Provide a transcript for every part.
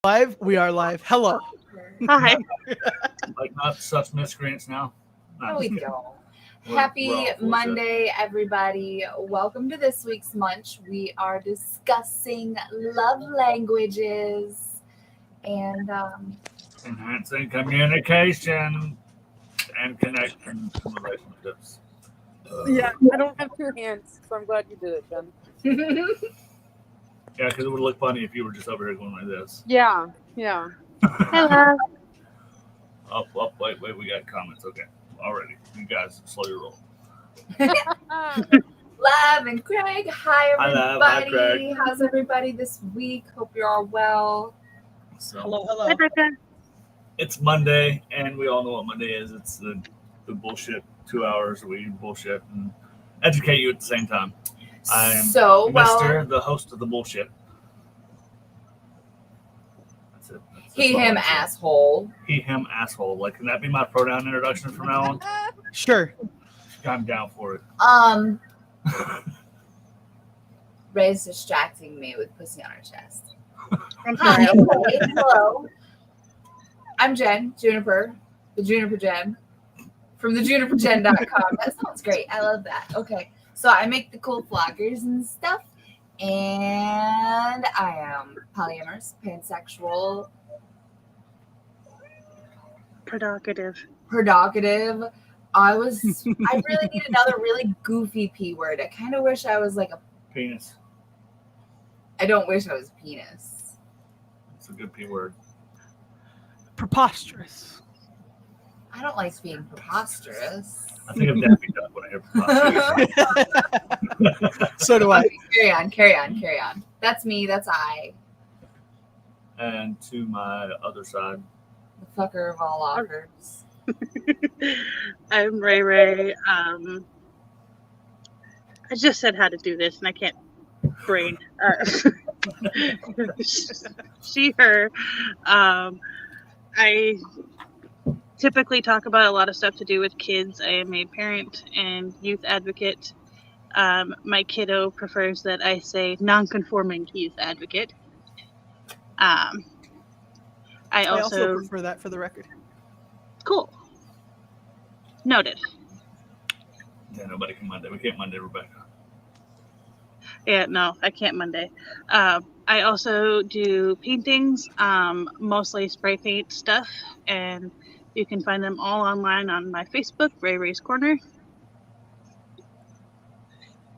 Live? We are live. Hello. Hi. Like not such miscreants now. No, we don't. We're Happy all full of Monday, everybody. Welcome to this week's Munch. We are discussing love languages and enhancing communication and connection and relationships. Yeah, I don't have two hands, so I'm glad you did it, Jen. Yeah, because it would look funny if you were just over here going like this. Yeah. Hello. Wait, we got comments. Okay, already. You guys slow your roll. Lav and Craig. Hi, Hi, everybody. Lav. Hi, Craig. How's everybody this week? Hope you're all well. So, Hello. it's Monday, and we all know what Monday is. It's the bullshit 2 hours where we bullshit and educate you at the same time. I am Mr. The host of the bullshit. That's it. He, him, asshole. He, him, asshole. Like, can that be my pronoun introduction from now on? Sure. I'm down for it. Ray's distracting me with pussy on her chest. I'm Hi, sorry. hello. I'm Jen, Juniper, the Juniper Jen, from the juniperjen.com. That sounds great. I love that. Okay, so I make the cool floggers and stuff, and I am polyamorous, pansexual, Provocative. I really need another really goofy P word. I kind of wish I was like a, Penis. I don't wish I was a penis. It's a good P word. Preposterous. I don't like being preposterous. I think of Daffy Duck when I hear preposterous. So do I. Okay, carry on. That's me. That's I. And to my other side, The fucker of all offers. I'm Ray. I just said how to do this, and I can't brain. She, her. I typically talk about a lot of stuff to do with kids. I am a parent and youth advocate. My kiddo prefers that I say non-conforming youth advocate. I also prefer that for the record. Cool. Noted. yeah, nobody can Monday. We can't Monday Rebecca. Yeah, no, I can't Monday. I also do paintings, mostly spray paint stuff, and you can find them all online on my Facebook, Ray Ray's Corner.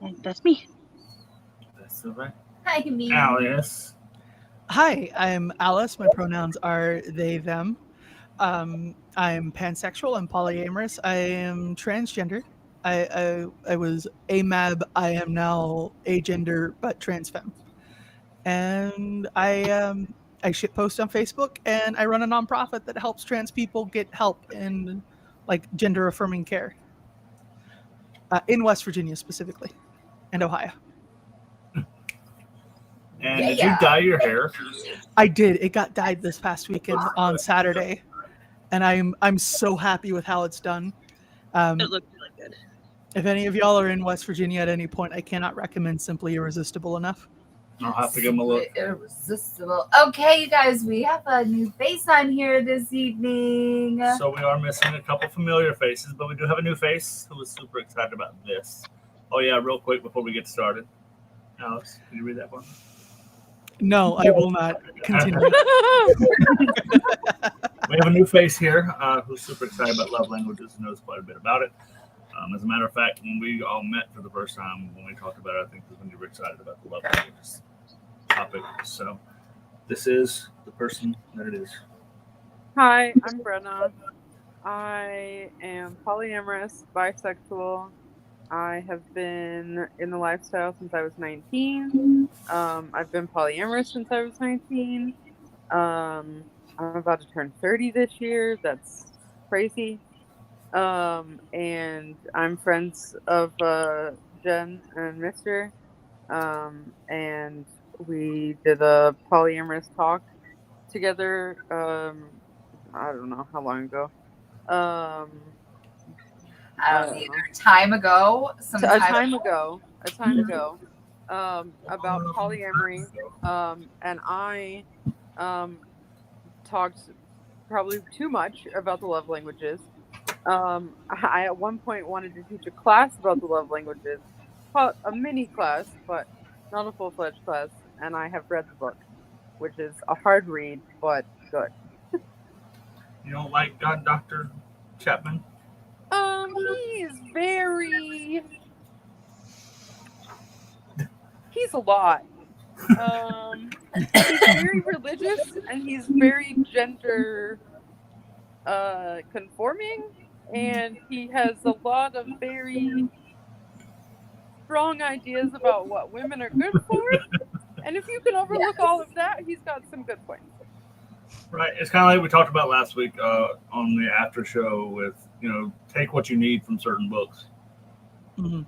And that's me. That's all right. Hi, me. Alice. Hi, I'm Alice. My pronouns are they, them. I'm pansexual. I'm polyamorous. I am transgender. I was AMAB. I am now agender, but trans femme. And I shitpost on Facebook, and I run a nonprofit that helps trans people get help in like gender affirming care in West Virginia specifically, and Ohio. And did you dye your hair? I did. It got dyed this past weekend on Saturday, and I'm so happy with how it's done. It looked really good. If any of y'all are in West Virginia at any point, I cannot recommend Simply Irresistible enough. I'll have to give them a look. Irresistible. Okay, you guys, we have a new face on here this evening. So we are missing a couple familiar faces, but we do have a new face who is super excited about this. Oh yeah, real quick before we get started. Alex, can you read that one? No, I will not continue. We have a new face here who's super excited about love languages and knows quite a bit about it. As a matter of fact, when we all met for the first time, when we talked about it, I think was when you were excited about the love languages topic. So this is the person that it is. Hi, I'm Brenna. I am polyamorous, bisexual. I have been in the lifestyle since I was 19. I've been polyamorous since I was 19. I'm about to turn 30 this year. That's crazy. And I'm friends of Jen and Mr. And we did a polyamorous talk together. I don't know how long ago. Either time ago, a time ago, about polyamory, and I talked probably too much about the love languages. I at one point wanted to teach a class about the love languages, a mini class, but not a full-fledged class. And I have read the book, which is a hard read, but good. You don't like God Dr. Chapman? He's he's a lot. He's very religious and he's very gender conforming, and he has a lot of very strong ideas about what women are good for. And if you can overlook all of that, he's got some good points. Right. It's kind of like we talked about last week on the after show with, take what you need from certain books. Mm-hmm.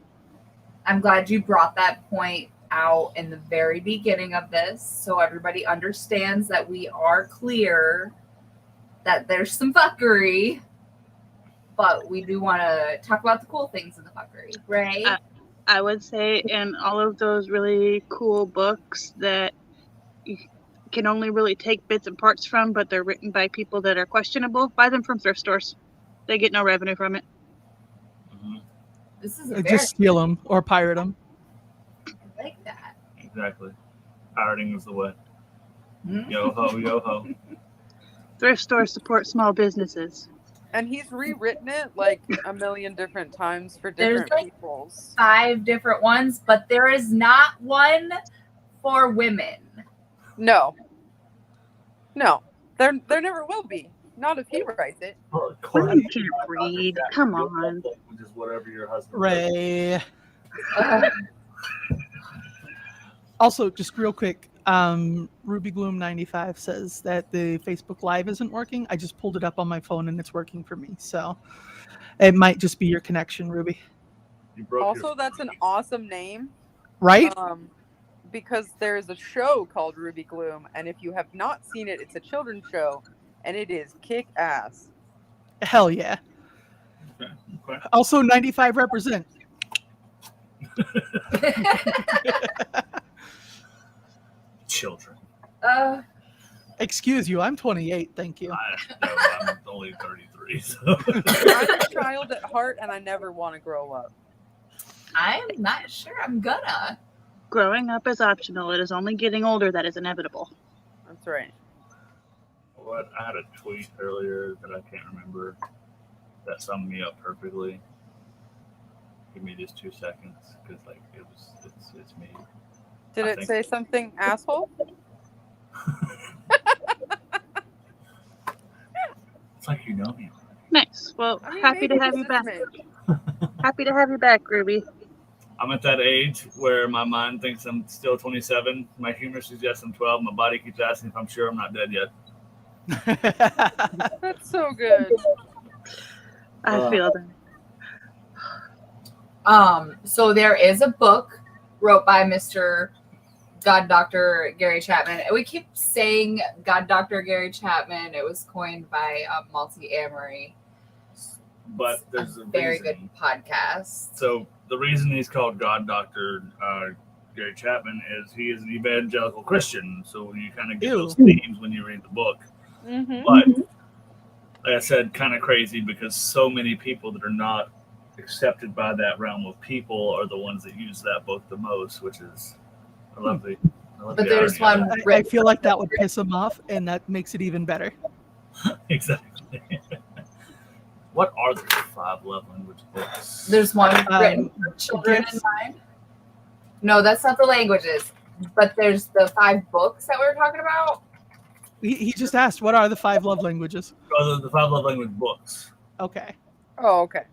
I'm glad you brought that point out in the very beginning of this, so everybody understands that we are clear that there's some fuckery, but we do want to talk about the cool things in the fuckery, right? I would say in all of those really cool books that you can only really take bits and parts from, but they're written by people that are questionable, buy them from thrift stores. They get no revenue from it. Mm-hmm. This is a Just steal them or pirate them. I like that. Exactly. Pirating is the way. Hmm? Yo ho, yo ho. Thrift stores support small businesses. And he's rewritten it like a million different times for There's different like peoples. 5 different ones, but there is not one for women. No, there never will be. Not if he writes it. Well, You can't read. Come on. Just whatever your husband. Ray. Uh, Also, just real quick, Ruby Gloom 95 says that the Facebook Live isn't working. I just pulled it up on my phone and it's working for me. So it might just be your connection, Ruby. You broke Also, that's an awesome name. Right? Because there's a show called Ruby Gloom, and if you have not seen it, it's a children's show, and it is kick ass. Hell yeah. Okay. Also, 95 represent. Children. Excuse you, I'm 28. Thank you. I'm only 33. So. I'm a child at heart, and I never want to grow up. I'm not sure I'm gonna. Growing up is optional. It is only getting older that is inevitable. That's right. What? I had a tweet earlier that I can't remember that summed me up perfectly. Give me just 2 seconds, because it's me. Did I it think- say something asshole? It's like you know me. Nice. Well, I mean, happy to maybe have you just back. a smidge. Happy to have you back, Ruby. I'm at that age where my mind thinks I'm still 27. My humor suggests I'm 12. My body keeps asking if I'm sure I'm not dead yet. That's so good. I feel that. So there is a book wrote by Mr. God Dr. Gary Chapman. We keep saying God Dr. Gary Chapman. It was coined by Malty Amory. But there's a Very reason. good podcast. So the reason he's called God Dr. Gary Chapman is he is an evangelical Christian. So you kind of get Ew. those themes when you read the book. Mm-hmm. But like I said, kind of crazy because so many people that are not accepted by that realm of people are the ones that use that book the most, which is I love the But the there's irony of one I feel like that would piss him off, and that makes it even better. it. Exactly. What are the 5 love language books? There's one written for children in gifts. mind. No, that's not the languages. But there's the 5 books that we were talking about. He just asked, what are the 5 love languages? The 5 love language books. Okay. Oh, okay.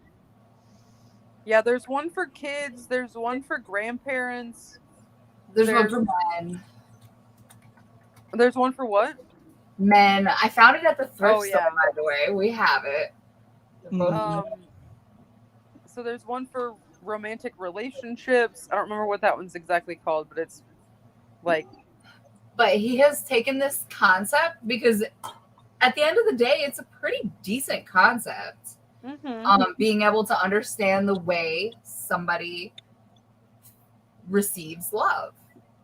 Yeah, there's one for kids. There's one for grandparents. There's one There's- for men. There's one for what? Men. I found it at the thrift Oh, store, yeah. by the way. We have it. Both of them. So there's one for romantic relationships. I don't remember what that one's exactly called, but it's like But he has taken this concept because at the end of the day, it's a pretty decent concept. Being able to understand the way somebody receives love.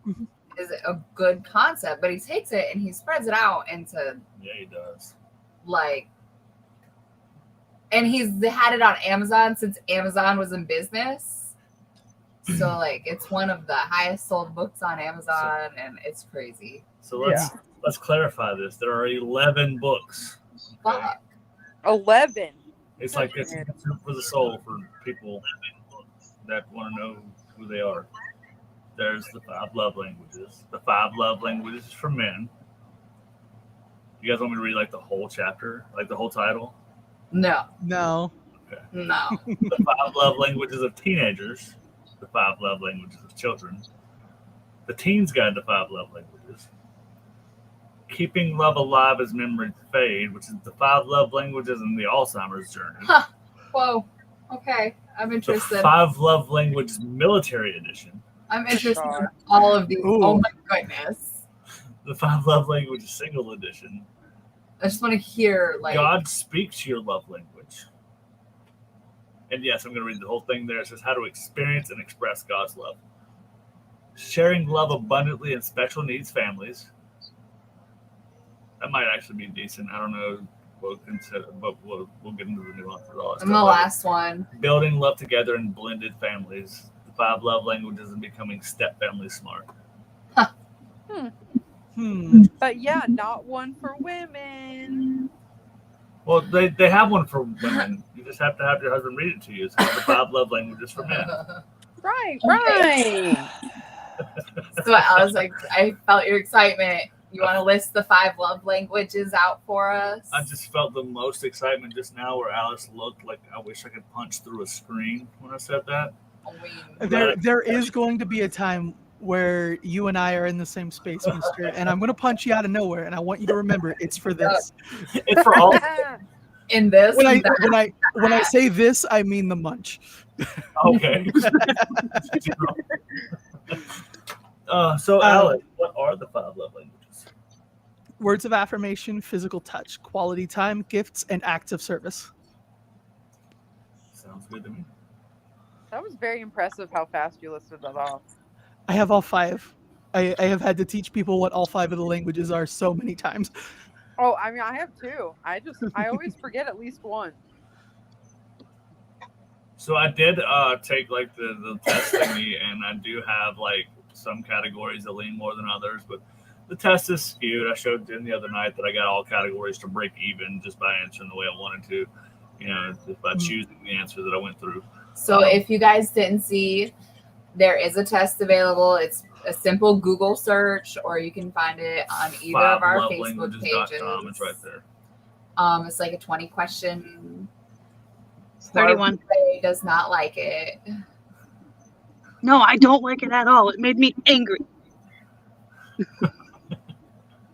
Mhm. is a good concept, but he takes it and he spreads it out into Yeah, he does. like, and he's had it on Amazon since Amazon was in business. So like, it's one of the highest sold books on Amazon, and it's crazy. So let's clarify this. There are 11 books. Okay? Fuck. 11. It's like it's food for the soul for people that want to know who they are. There's the 5 love languages. The 5 love languages for men. You guys want me to read like the whole chapter, like the whole title? No, No. no. The 5 love languages of teenagers. The 5 love languages of children. The Teens Guide to 5 Love Languages. Keeping Love Alive as Memories Fade, which is the 5 love languages in the Alzheimer's journey. Huh. Whoa. Okay, I'm The interested. 5 love languages military edition. I'm interested in all of these. Ooh. Oh my goodness. The 5 love languages single edition. I just want to hear like God speaks your love language. And yes, I'm going to read the whole thing there. It says how to experience and express God's love. Sharing love abundantly in special needs families. That might actually be decent. I don't know. We'll consider, but we'll get into the nuance of all that I'm the stuff. last one. Building love together in blended families. The 5 love languages and becoming step family smart. But yeah, not one for women. Well, they have one for women. You just have to have your husband read it to you. It's called the 5 love languages for men. Right, Okay. right. So I was like, I felt your excitement. You want to list the 5 love languages out for us? I just felt the most excitement just now where Alice looked like I wish I could punch through a screen when I said that. I mean, There is going to be a time where you and I are in the same space, mister, and I'm going to punch you out of nowhere, and I want you to remember it's for this. It's for all. in this, When I and that. when I say this, I mean the munch. Okay. So, Alice, what are the 5 love languages? Words of affirmation, physical touch, quality time, gifts, and acts of service. Sounds good to me. That was very impressive how fast you listed that off. I have all 5. I have had to teach people what all 5 of the languages are so many times. Oh, I mean, I have 2. I always forget at least one. So I did take like the test thingy, and I do have like some categories that lean more than others, but the test is skewed. I showed Jen the other night that I got all categories to break even just by answering the way I wanted to, just by choosing the answer that I went through. So if you guys didn't see, there is a test available. It's a simple Google search, or you can find it on either of our Facebook pages. It's right there. It's like a 20 question. 31. Jorge does not like it. No, I don't like it at all. It made me angry.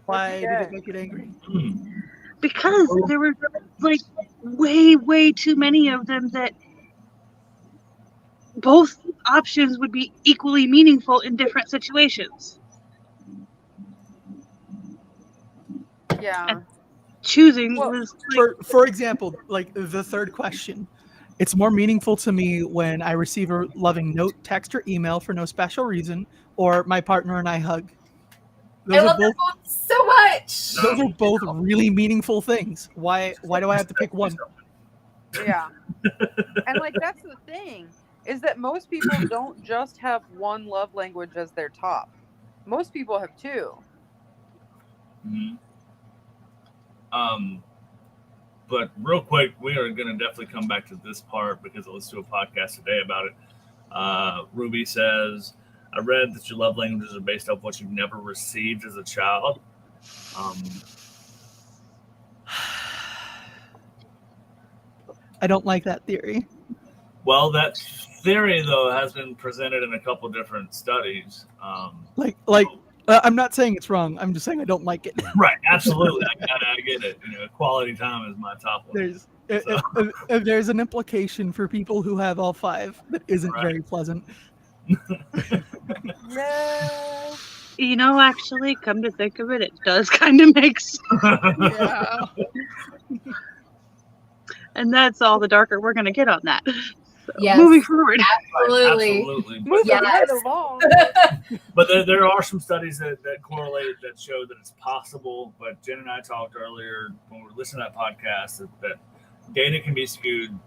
Why did Yeah. it make it angry? Because there were like way too many of them that both options would be equally meaningful in different situations. Yeah. Choosing Well, was like, For example, like the third question, it's more meaningful to me when I receive a loving note, text, or email for no special reason, or my partner and I hug. I love them both so much. Those are both really meaningful things. Why do I have to pick one? Yeah. And like that's the thing, is that most people don't just have one love language as their top. Most people have 2. Mhm. But real quick, we are going to definitely come back to this part because let's do a podcast today about it. Ruby says, I read that your love languages are based off what you've never received as a child. I don't like that theory. Well, that theory, though, has been presented in a couple different studies. I'm not saying it's wrong. I'm just saying I don't like it. Right, absolutely. I get it. Quality time is my top one. There's an implication for people who have all 5 that isn't Right. very pleasant. Yeah. actually, come to think of it, it does kind of make sense. Yeah. And that's all the darker we're going to get on that. Yes, moving forward. absolutely. Absolutely. Moving Yes. right along. But there are some studies that correlate that show that it's possible. But Jen and I talked earlier when we were listening to that podcast that data can be skewed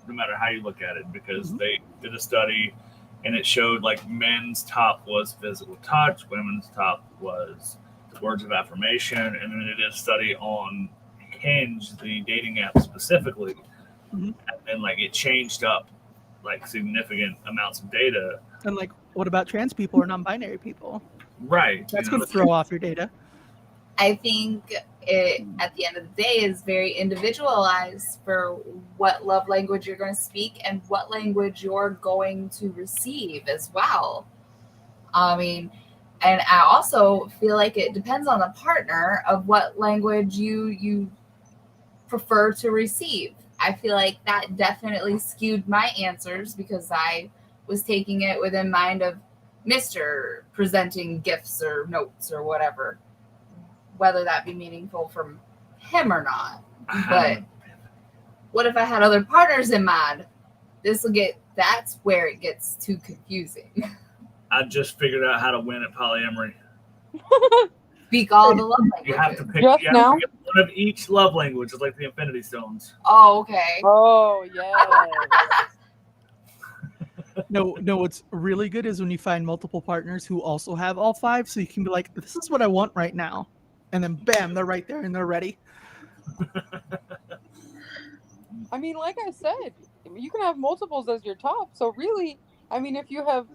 no matter how you look at it, because they did a study and it showed like men's top was physical touch, women's top was words of affirmation, and then they did a study on Hinge, the dating app specifically, and then like it changed up like significant amounts of data. And like, what about trans people or non-binary people? Right. That's going to throw off your data. I think it, at the end of the day, is very individualized for what love language you're going to speak and what language you're going to receive as well. I mean, and I also feel like it depends on the partner of what language you prefer to receive. I feel like that definitely skewed my answers because I was taking it within mind of Mr. presenting gifts or notes or whatever, whether that be meaningful from him or not. But what if I had other partners in mind? That's where it gets too confusing. I just figured out how to win at polyamory. Speak all the love languages. You have to pick, Just you have now? to pick one of each love language, it's like the Infinity Stones. Oh, okay. Oh yeah. No, what's really good is when you find multiple partners who also have all 5, so you can be like, this is what I want right now. And then bam, they're right there and they're ready. I mean, like I said, you can have multiples as your top. So really, I mean, if you have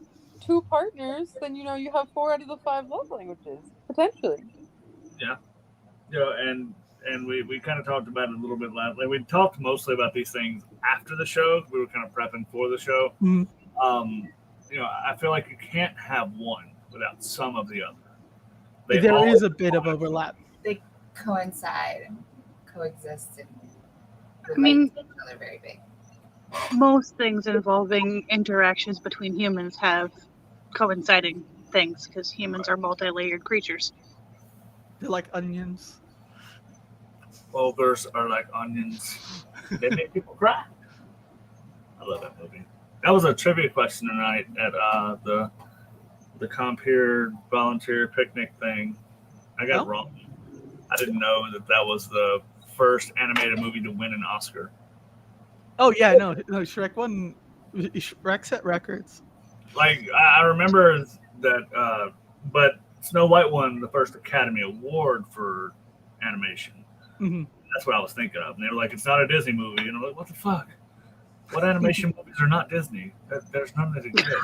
2 partners, then you have 4 out of the 5 love languages potentially. You know, and we kind of talked about it a little bit last. Like we talked mostly about these things after the show. We were kind of prepping for the show. Mhm. You know, I feel like you can't have one without some of the other. There all- is a bit of overlap. They coincide and coexist and I mean- relate to each other very big. Most things involving interactions between humans have coinciding things because humans are multi-layered creatures. They're like onions. Ogres are like onions. They make people cry. I love that movie. That was a trivia question tonight at the Compere volunteer picnic thing. I got Oh. it wrong. I didn't know that was the first animated movie to win an Oscar. Oh yeah, no, Shrek won. Shrek set records. Like I remember that, but Snow White won the first Academy Award for animation. Mhm. That's what I was thinking of. And they were like, "It's not a Disney movie," and I'm like, "What the fuck? What animation movies are not Disney? There's none that exist."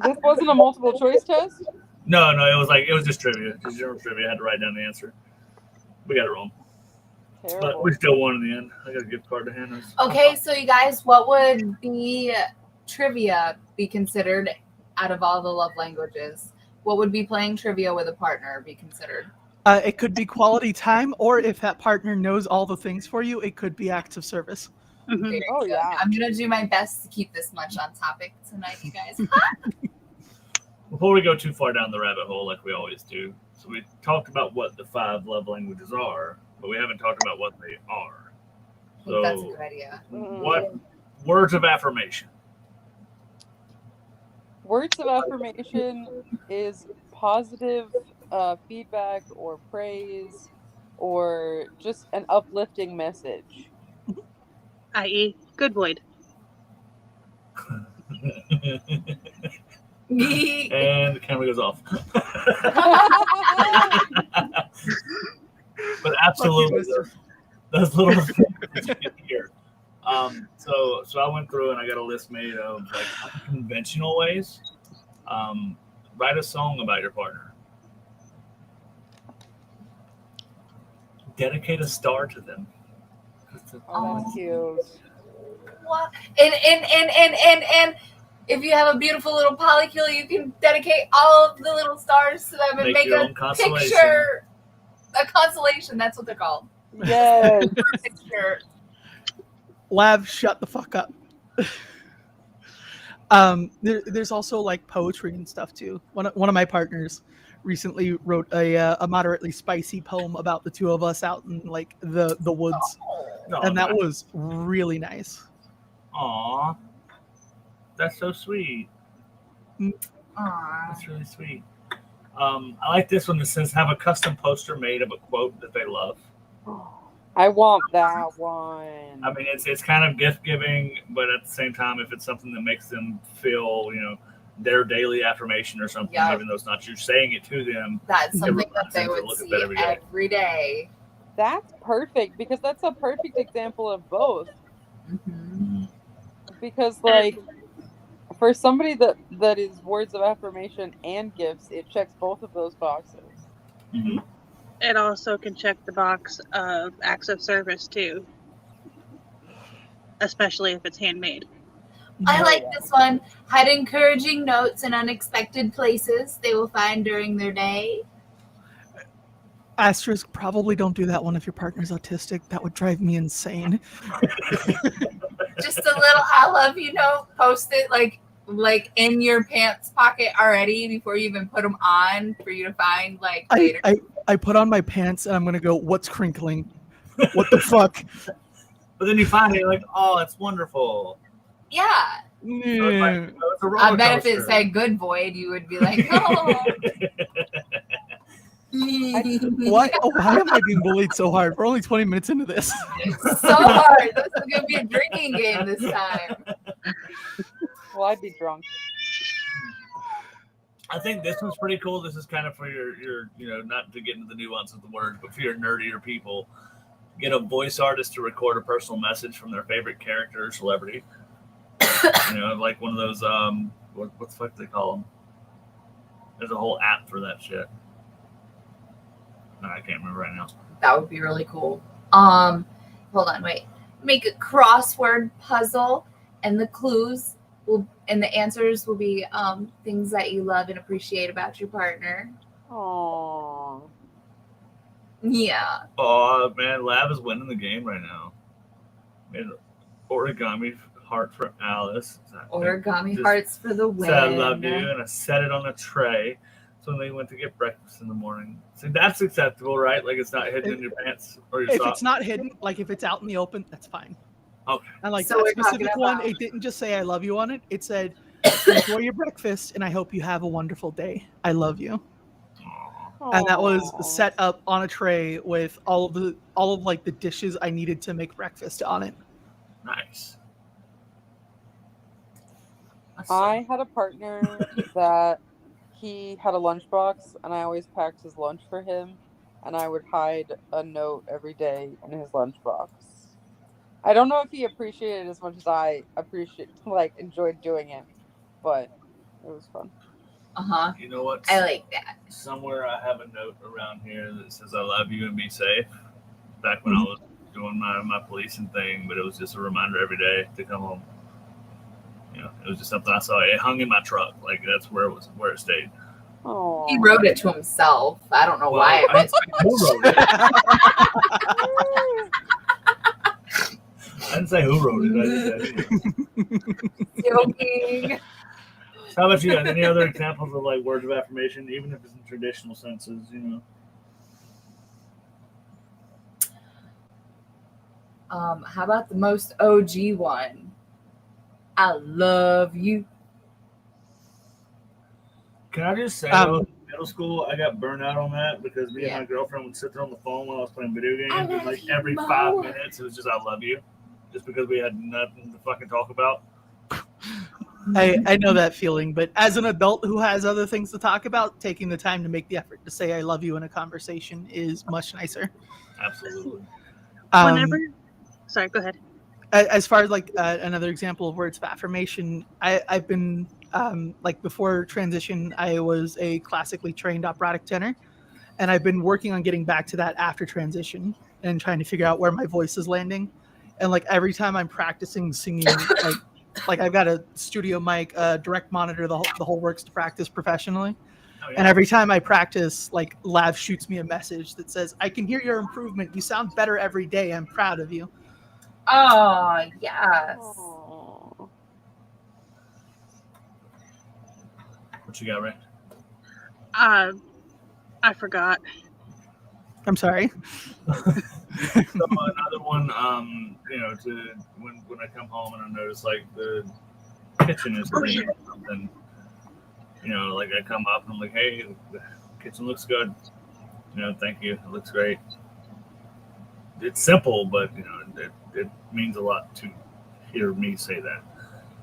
This wasn't a multiple choice test. No, it was just trivia, just general trivia. I had to write down the answer. We got it wrong, but Terrible. we still won in the end. I got a gift card to hand us. Okay, so you guys, what would be trivia be considered out of all the love languages? What would be playing trivia with a partner be considered? It could be quality time, or if that partner knows all the things for you, it could be acts of service. Mhm. Very Oh, good. yeah. I'm gonna do my best to keep this much on topic tonight, you guys. Before we go too far down the rabbit hole, like we always do, so we talked about what the 5 love languages are, but we haven't talked about what they are. I think that's a So, good idea. what words of affirmation? Words of affirmation is positive feedback or praise or just an uplifting message. I.e., good Void. And the camera goes off. But absolutely, those little things you get here. So I went through and I got a list made of like unconventional ways. Write a song about your partner. Dedicate a star to them. Oh, that's cute. What? And if you have a beautiful little polycule, you can dedicate all of the little stars to them and Make make your a own constellation. picture. A constellation, that's what they're called. Yes. Picture. Lav, shut the fuck up. There's also like poetry and stuff too. One of my partners recently wrote a moderately spicy poem about the two of us out in like the woods, No, and that was really nice. Aw. That's so sweet. Aw. That's really sweet. I like this one that says have a custom poster made of a quote that they love. I want that one. I mean, it's kind of gift giving, but at the same time, if it's something that makes them feel, their daily affirmation or something, Yeah. even though it's not you saying it to them. That's something that reminds they them to would look at see that every day. every day. That's perfect because that's a perfect example of both. Mhm. Because like for somebody that is words of affirmation and gifts, it checks both of those boxes. Mm-hmm. It also can check the box of acts of service too, especially if it's handmade. I like this one. Hide encouraging notes in unexpected places they will find during their day. Asterisk, probably don't do that one if your partner's autistic. That would drive me insane. Just a little I love you note. Post it like in your pants pocket already before you even put them on for you to find like later. I put on my pants and I'm going to go, what's crinkling? What the fuck? But then you find it, you're like, oh, it's wonderful. Yeah. So it's like, it's a roller I bet if it coaster. said good void, you would be like, oh. Why am I being bullied so hard? We're only 20 minutes into this. So hard. This is gonna be a drinking game this time. Well, I'd be drunk. I think this one's pretty cool. This is kind of for your not to get into the nuance of the words, but for your nerdier people. Get a voice artist to record a personal message from their favorite character or celebrity. Like one of those what the fuck do they call them? There's a whole app for that shit. No, I can't remember right now. That would be really cool. Hold on, wait. Make a crossword puzzle, and the clues and the answers will be things that you love and appreciate about your partner. Aww. Yeah. Oh man, Lab is winning the game right now. Made an origami heart for Alice. Origami Just hearts for the win. Said I love you, and I set it on a tray. So when they went to get breakfast in the morning. So that's acceptable, right? Like it's not hidden in your pants or your If socks. it's not hidden, like if it's out in the open, that's fine. Okay. And like So that we're talking specific one, about- it didn't just say I love you on it. It said enjoy your breakfast and I hope you have a wonderful day. I love you. Aw. And that was Aw. set up on a tray with all of like the dishes I needed to make breakfast on it. Nice. I had a partner that he had a lunchbox, and I always packed his lunch for him, and I would hide a note every day in his lunchbox. I don't know if he appreciated it as much as I enjoyed doing it, but it was fun. Uh-huh. You know what? I like that. Somewhere I have a note around here that says I love you and be safe. Back when I was doing my policing thing, but it was just a reminder every day to come home. It was just something I saw. It hung in my truck. Like that's where it stayed. Oh, He wrote it to himself. I don't know why. I who wrote it? I didn't say who wrote it. I just said, Joking. How about you? Any other examples of like words of affirmation, even if it's in traditional senses? How about the most OG one? I love you. Can I just say, Um, middle school, I got burned out on that because me Yeah. and my girlfriend would sit there on the phone while I was playing video games, I and love like you every more. 5 minutes, it was just "I love you," just because we had nothing to fucking talk about. I know that feeling, but as an adult who has other things to talk about, taking the time to make the effort to say I love you in a conversation is much nicer. Absolutely. Whenever, sorry, go ahead. As far as like another example of words of affirmation, I've been like before transition, I was a classically trained operatic tenor, and I've been working on getting back to that after transition and trying to figure out where my voice is landing. And like every time I'm practicing singing, like I've got a studio mic, direct monitor, the whole works to practice professionally. Oh, yeah. And every time I practice, like Lav shoots me a message that says, "I can hear your improvement. You sound better every day. I'm proud of you." Oh, yes. Aw. What you got, Ray? I forgot. I'm sorry. So another one, to when I come home and I notice like the kitchen is clean or something. You know, like I come up and I'm like, hey, the kitchen looks good. You know, thank you. It looks great. It's simple, but you know, it means a lot to hear me say that.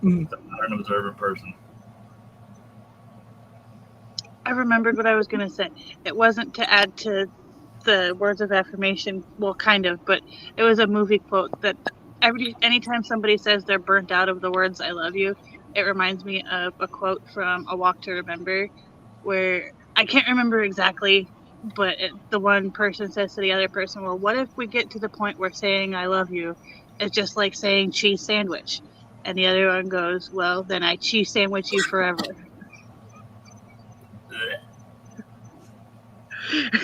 Mhm. I'm not an observant person. I remembered what I was going to say. It wasn't to add to the words of affirmation, well, kind of, but it was a movie quote that anytime somebody says they're burnt out of the words "I love you," it reminds me of a quote from A Walk to Remember, where I can't remember exactly, but the one person says to the other person, "Well, what if we get to the point where saying I love you is just like saying cheese sandwich?" And the other one goes, "Well, then I cheese sandwich you forever."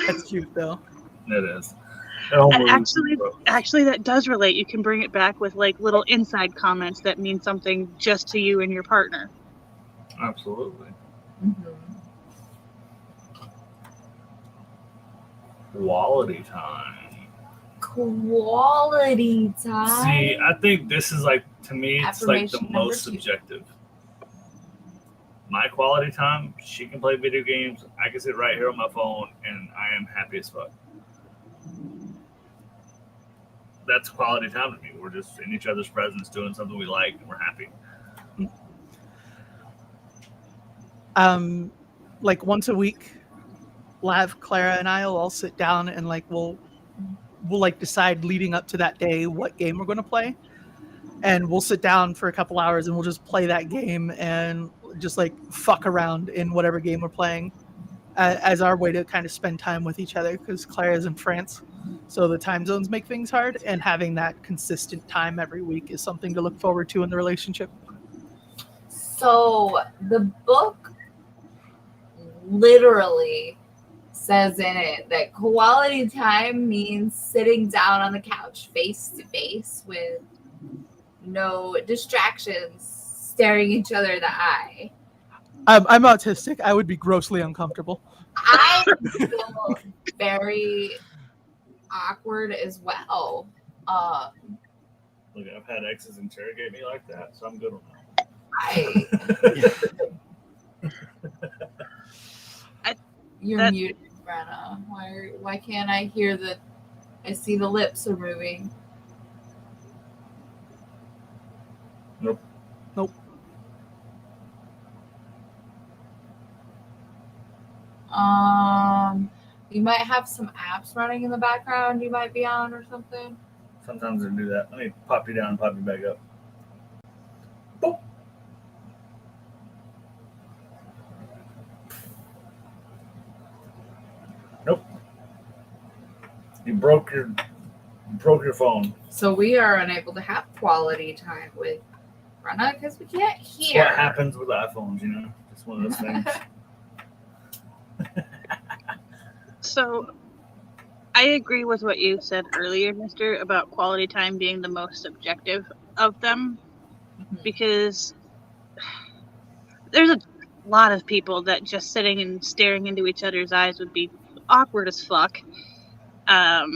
That's cute though. It is. That whole And movie- actually, that does relate. You can bring it back with like little inside comments that mean something just to you and your partner. Absolutely. Mhm. Quality time. Quality time. See, I think this is like, to me, it's like the Affirmation number most 2. subjective. My quality time, she can play video games. I can sit right here on my phone and I am happy as fuck. That's quality time to me. We're just in each other's presence doing something we like and we're happy. Like once a week, Lav, Clara, and I will all sit down and like we'll like decide leading up to that day what game we're going to play, and we'll sit down for a couple hours and we'll just play that game and just like fuck around in whatever game we're playing, as our way to kind of spend time with each other, because Clara's in France, so the time zones make things hard, and having that consistent time every week is something to look forward to in the relationship. So the book literally says in it that quality time means sitting down on the couch face to face with no distractions, staring each other in the eye. I'm autistic. I would be grossly uncomfortable. I feel very awkward as well. Look, I've had exes interrogate me like that, so I'm good on that. You're muted, Brenna. Why can't I hear the? I see the lips are moving. Nope. You might have some apps running in the background. You might be on or something. Sometimes they do that. Let me pop you down and pop you back up. Boop. Nope. You broke your phone. So we are unable to have quality time with Brenna because we can't That's hear. what happens with iPhones, you know? It's one of those things. So I agree with what you said earlier, Mister, about quality time being the most subjective of them, because there's a lot of people that just sitting and staring into each other's eyes would be awkward as fuck. But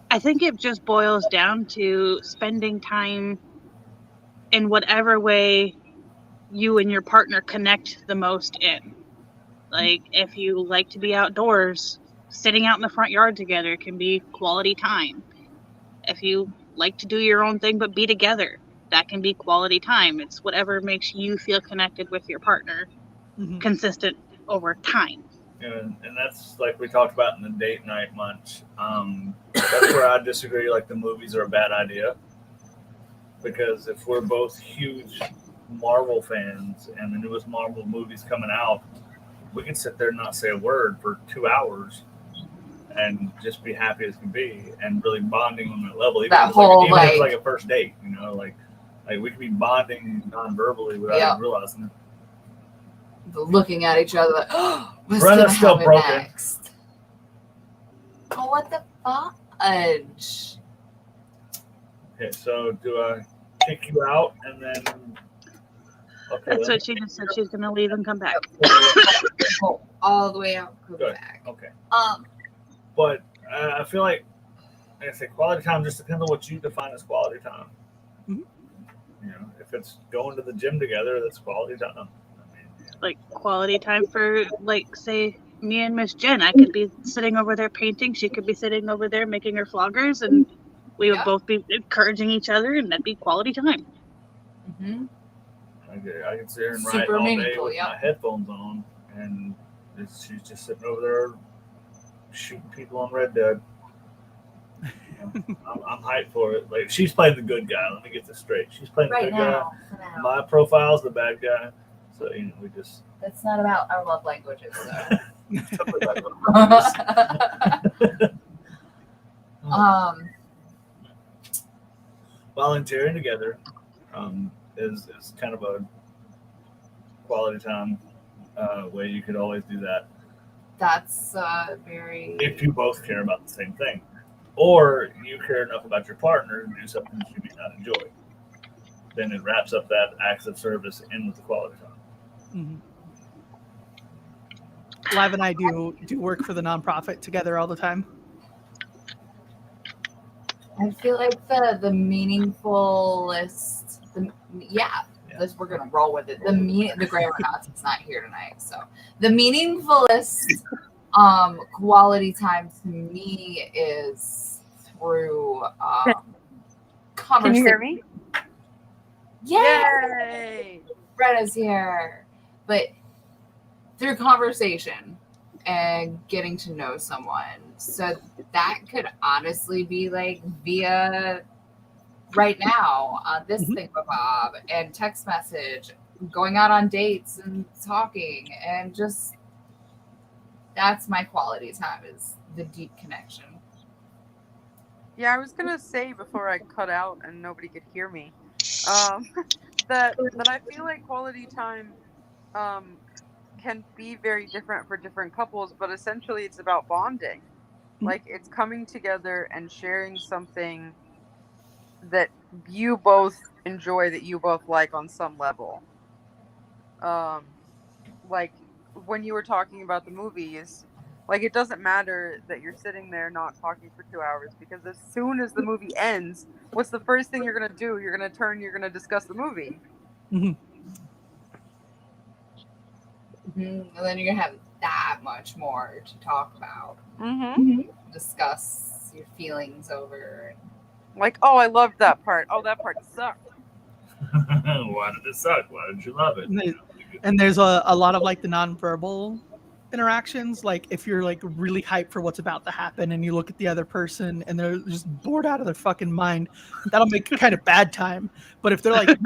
I think it just boils down to spending time in whatever way you and your partner connect the most in. Like, if you like to be outdoors, sitting out in the front yard together can be quality time. If you like to do your own thing but be together, that can be quality time. It's whatever makes you feel connected with your partner, consistent over time. And that's like we talked about in the date night munch. That's where I disagree. Like, the movies are a bad idea, because if we're both huge Marvel fans and the newest Marvel movies coming out, we can sit there and not say a word for 2 hours and just be happy as can be and really bonding on that level. Even That if whole, even if it's like like a first date, you know, like we can be bonding non-verbally without even realizing it. Looking at each other like, oh, what's Brenna's gonna still happen broken. next? Oh, what the fudge? Okay, so do I kick you out and then? Okay, That's what she just said. She's going to leave and come back. Go all the way out, come Good. back. Okay. But I feel like I say, quality time just depends on what you define as quality time. Mhm. You if it's going to the gym together, that's quality time. I mean, Like quality time for, like, say, me and Miss Jen. I could be sitting over there painting. She could be sitting over there making her floggers, and we would Yeah. both be encouraging each other, and that'd be quality time. Hmm. I can sit here and write Super all day meaningful, with yeah. my headphones on, and she's just sitting over there shooting people on Red Dead. I'm hyped for it. Like, she's playing the good guy. Let me get this straight. She's playing the Right good now, for guy. now. My profile's the bad guy. So we just. That's not about our love languages, though. Volunteering together is kind of a quality time way you could always do that That's very. if you both care about the same thing, or you care enough about your partner to do something that you may not enjoy. Then it wraps up that acts of service in with the quality time. Live and I do work for the nonprofit together all the time. I feel like the meaningfulest. We're gonna roll with it. The grammar knots is not here tonight, so the meaningfulest quality time to me is through conversation. Can you hear me? Yeah, Yay! Brenna's here, but through conversation and getting to know someone. So that could honestly be like via right now on this thing with Bob and text message, going out on dates and talking, and just that's my quality time, is the deep connection. Yeah, I was gonna say before I cut out and nobody could hear me, that I feel like quality time can be very different for different couples, but essentially it's about bonding. Like, it's coming together and sharing something that you both enjoy, that you both like on some level. Like when you were talking about the movies, like, it doesn't matter that you're sitting there not talking for 2 hours, because as soon as the movie ends, what's the first thing you're going to do? You're going to discuss the movie. Mm-hmm. And then you're gonna have that much more to talk about, discuss your feelings over. Like, oh, I loved that part. Oh, that part sucked. Why did it suck? Why did you love it? And there's a lot of like the nonverbal interactions. Like if you're like really hyped for what's about to happen and you look at the other person and they're just bored out of their fucking mind, that'll make kind of bad time. But if they're like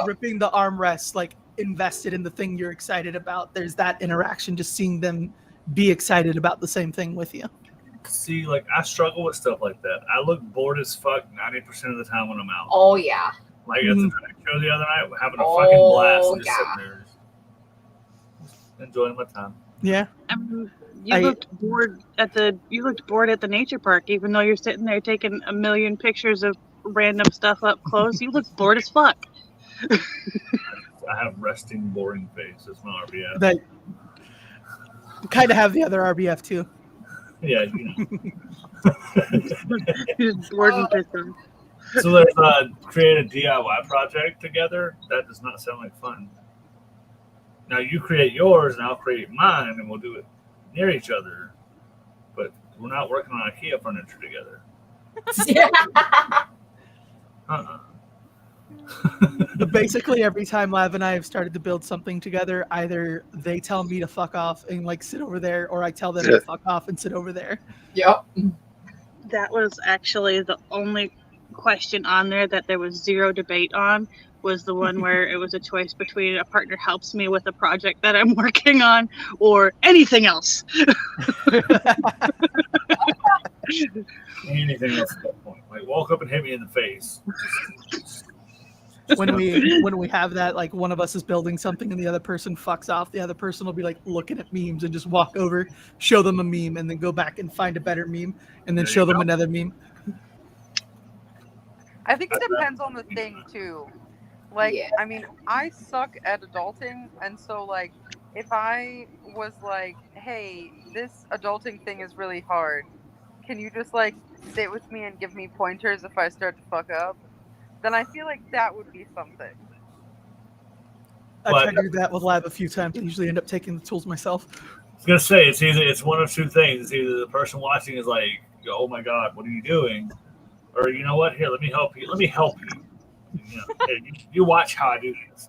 gripping the armrest, like invested in the thing you're excited about, there's that interaction, just seeing them be excited about the same thing with you. See, like, I struggle with stuff like that. I look bored as fuck 90% of the time when I'm out. Oh yeah. Like at the show the other night, we're having a fucking blast. Just yeah. sitting there, just enjoying my time. Yeah. I mean, you looked bored at the nature park, even though you're sitting there taking a million pictures of random stuff up close. You look bored as fuck. I have resting, boring face. That's my RBF. That kind of have the other RBF too. Yeah, you know. You're just bored and pissed off. So there's create a DIY project together. That does not sound like fun. Now you create yours and I'll create mine, and we'll do it near each other. But we're not working on IKEA furniture together. Basically, every time Lav and I have started to build something together, either they tell me to fuck off and like sit over there, or I tell them to fuck off and sit over there. Yep. That was actually the only question on there that there was zero debate on, was the one where it was a choice between a partner helps me with a project that I'm working on or anything else. Anything else at that point? Like, walk up and hit me in the face. When we have that, like one of us is building something and the other person fucks off, the other person will be like looking at memes and just walk over, show them a meme, and then go back and find a better meme, and then show them another meme. I think it depends on the thing too. Like, I mean, I suck at adulting, and so like, if I was like, hey, this adulting thing is really hard, can you just like sit with me and give me pointers if I start to fuck up? Then I feel like that would be something. I But- tried to do that with Lab a few times. I usually end up taking the tools myself. I was gonna say it's one of two things. It's either the person watching is like, "Oh my God, what are you doing?" Or you know what? Here, let me help you. Let me help you. You know, here, you watch how I do this.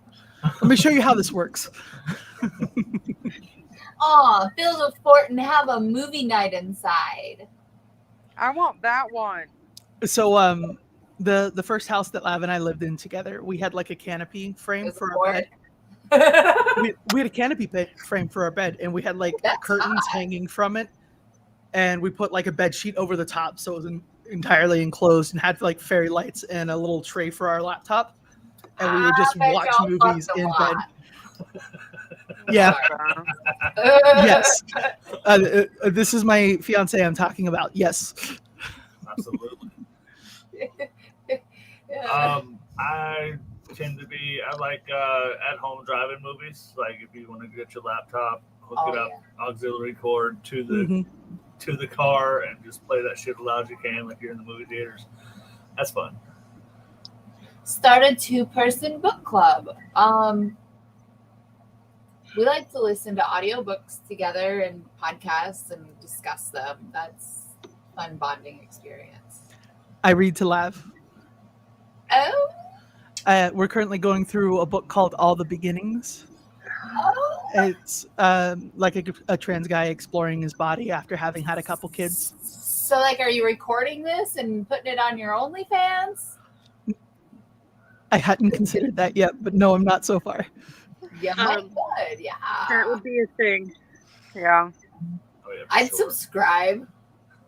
Let me show you how this works. Oh, build a fort and have a movie night inside. I want that one. So the first house that Lav and I lived in together, we had like a canopy frame There's a for our fort. bed. We had a canopy frame for our bed, and we had like That's curtains hot. hanging from it, and we put like a bed sheet over the top, so it was entirely enclosed, and had like fairy lights and a little tray for our laptop, and we would just I bet watch y'all movies fucked a in lot. bed. Yeah, Uh, yes. This is my fiance I'm talking about. Yes. Absolutely. Yeah. I tend to be. I like at home driving movies. Like if you want to get your laptop, hook Oh, it up, auxiliary cord to the Mhm. to the car, and just play that shit as loud as you can, like you're in the movie theaters. That's fun. Start a 2-person book club. We like to listen to audiobooks together and podcasts and discuss them. That's a fun bonding experience. I read to Lav. Oh, We're currently going through a book called All the Beginnings. oh. It's like a trans guy exploring his body after having had a couple kids. So, like, are you recording this and putting it on your OnlyFans? I hadn't considered that yet, but no, I'm not so far. You might Um, could, yeah. That would be a thing. yeah. Oh, yeah, for I'd sure. subscribe.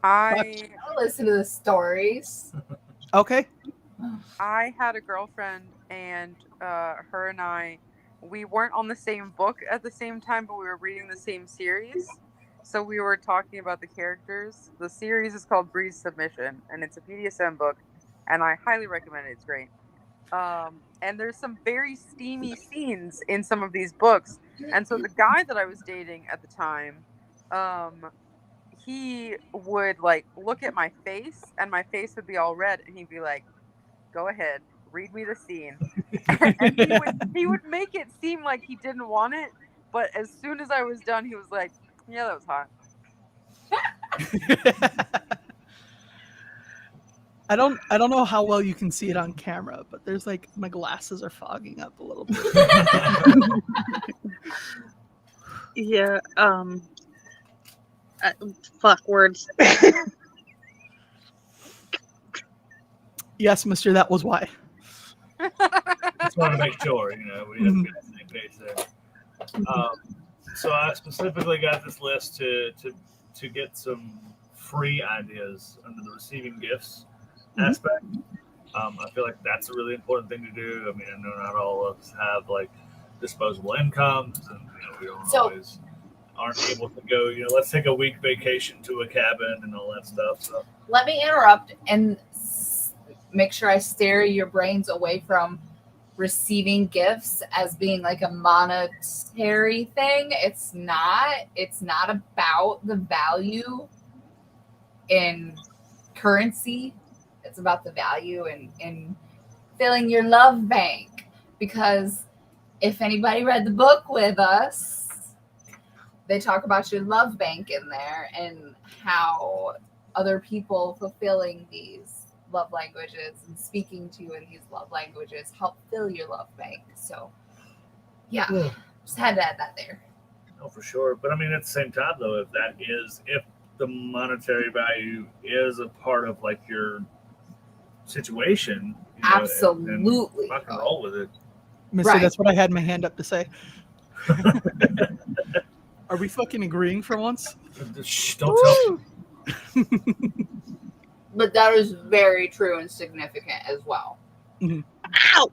I I'll listen to the stories. Okay. I had a girlfriend, and her and we weren't on the same book at the same time, but we were reading the same series. So we were talking about the characters. The series is called Breeze Submission, and it's a BDSM book, and I highly recommend it. It's great. And there's some very steamy scenes in some of these books. And so the guy that I was dating at the time, he would like look at my face, and my face would be all red, and he'd be like, "Go ahead, read me the scene." And he would make it seem like he didn't want it, but as soon as I was done, he was like, "Yeah, that was hot." I don't know how well you can see it on camera, but there's like my glasses are fogging up a little bit. Yeah. Fuck words. Yes, mister, that was why. Just want to make sure, we have to be on the same page there. So I specifically got this list to get some free ideas under the receiving gifts aspect. I feel like that's a really important thing to do. I mean, I know not all of us have like disposable incomes, and we don't always aren't able to go. Let's take a week vacation to a cabin and all that stuff. So Let me interrupt and make sure I steer your brains away from receiving gifts as being like a monetary thing. It's not about the value in currency. It's about the value in filling your love bank. Because if anybody read the book with us, they talk about your love bank in there and how other people fulfilling these love languages and speaking to you in these love languages help fill your love bank. So, yeah, just had to add that there. no, for sure. But I mean, at the same time, though, if the monetary value is a part of like your situation, Absolutely. rock and roll with it. Mister, Right. that's what I had my hand up to say. Are we fucking agreeing for once? Shh, don't tell me. But that is very true and significant as well. Ow!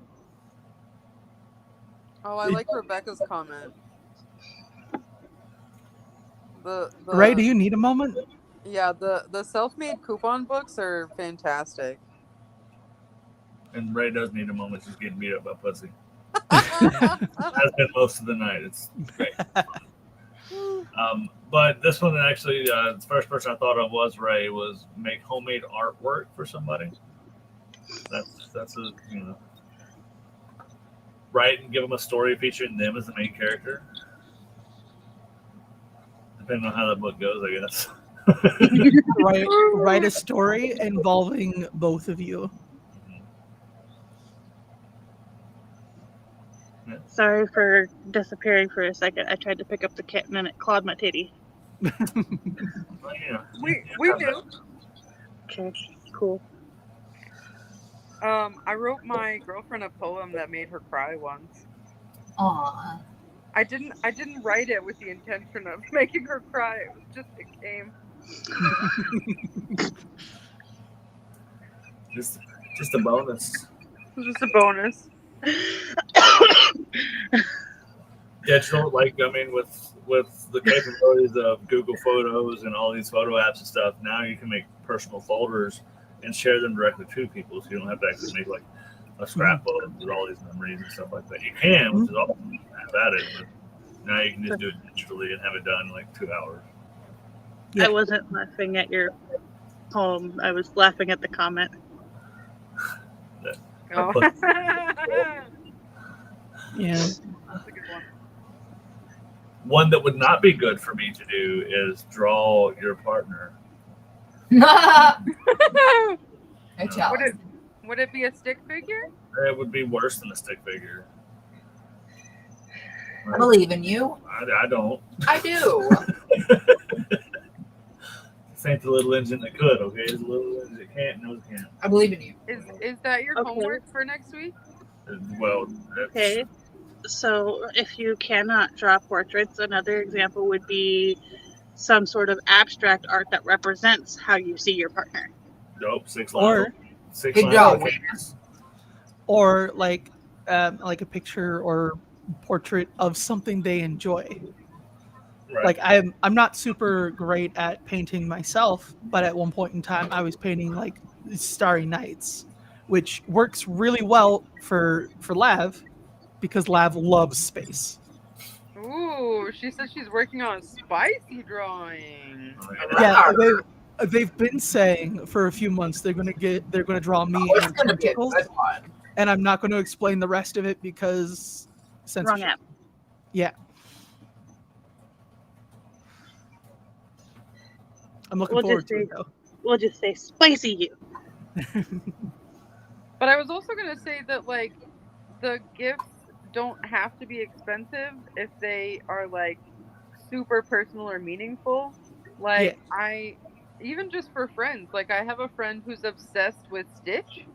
Oh, I like Rebecca's comment. The Ray, do you need a moment? Yeah, the self-made coupon books are fantastic. And Ray does need a moment. She's getting beat up by pussy. Has been most of the night. It's great. But this one actually, the first person I thought of was Ray. Was make homemade artwork for somebody. That's a write and give them a story featuring them as the main character. Depending on how that book goes, I guess. Write a story involving both of you. Sorry for disappearing for a second. I tried to pick up the kitten and it clawed my titty. Well, yeah. We knew. Okay, cool. I wrote my girlfriend a poem that made her cry once. Aw. I didn't write it with the intention of making her cry. It was just it came. Just a bonus. It was just a bonus. Yeah, you know, like I mean, with the capabilities of Google Photos and all these photo apps and stuff, now you can make personal folders and share them directly to people, so you don't have to actually make like a scrapbook with all these memories and stuff like that. You can, which is awesome. Have at it, but now you can just do it digitally and have it done in like 2 hours. Yeah. I wasn't laughing at your poem. I was laughing at the comment. Oh. But- Yeah. That's a good one. One that would not be good for me to do is draw your partner. I would challenge. it would it be a stick figure? It would be worse than a stick figure. I believe in you. I don't. I do. This ain't the little engine that could, okay? It's a little engine that can't. No, it can't. I believe in you. Is that your Okay. homework for next week? Well, that's, Okay. So if you cannot draw portraits, another example would be some sort of abstract art that represents how you see your partner. Nope, 6 Or- lines. 6 Good lines job, of canvas. Or like a picture or portrait of something they enjoy. Right. Like I'm not super great at painting myself, but at one point in time I was painting like Starry Nights, which works really well for Lav because Lav loves space. Ooh, she says she's working on a spicy drawing. Yeah, they've been saying for a few months they're gonna draw me Oh, it's and gonna be a tentacles, good one. and I'm not going to explain the rest of it because Wrong censorship. app. Yeah. I'm looking We'll forward just to it say- though. We'll just say spicy you. But I was also gonna say that like the gifts don't have to be expensive if they are like super personal or meaningful. Like I even just for friends, like I have a friend who's obsessed with Stitch.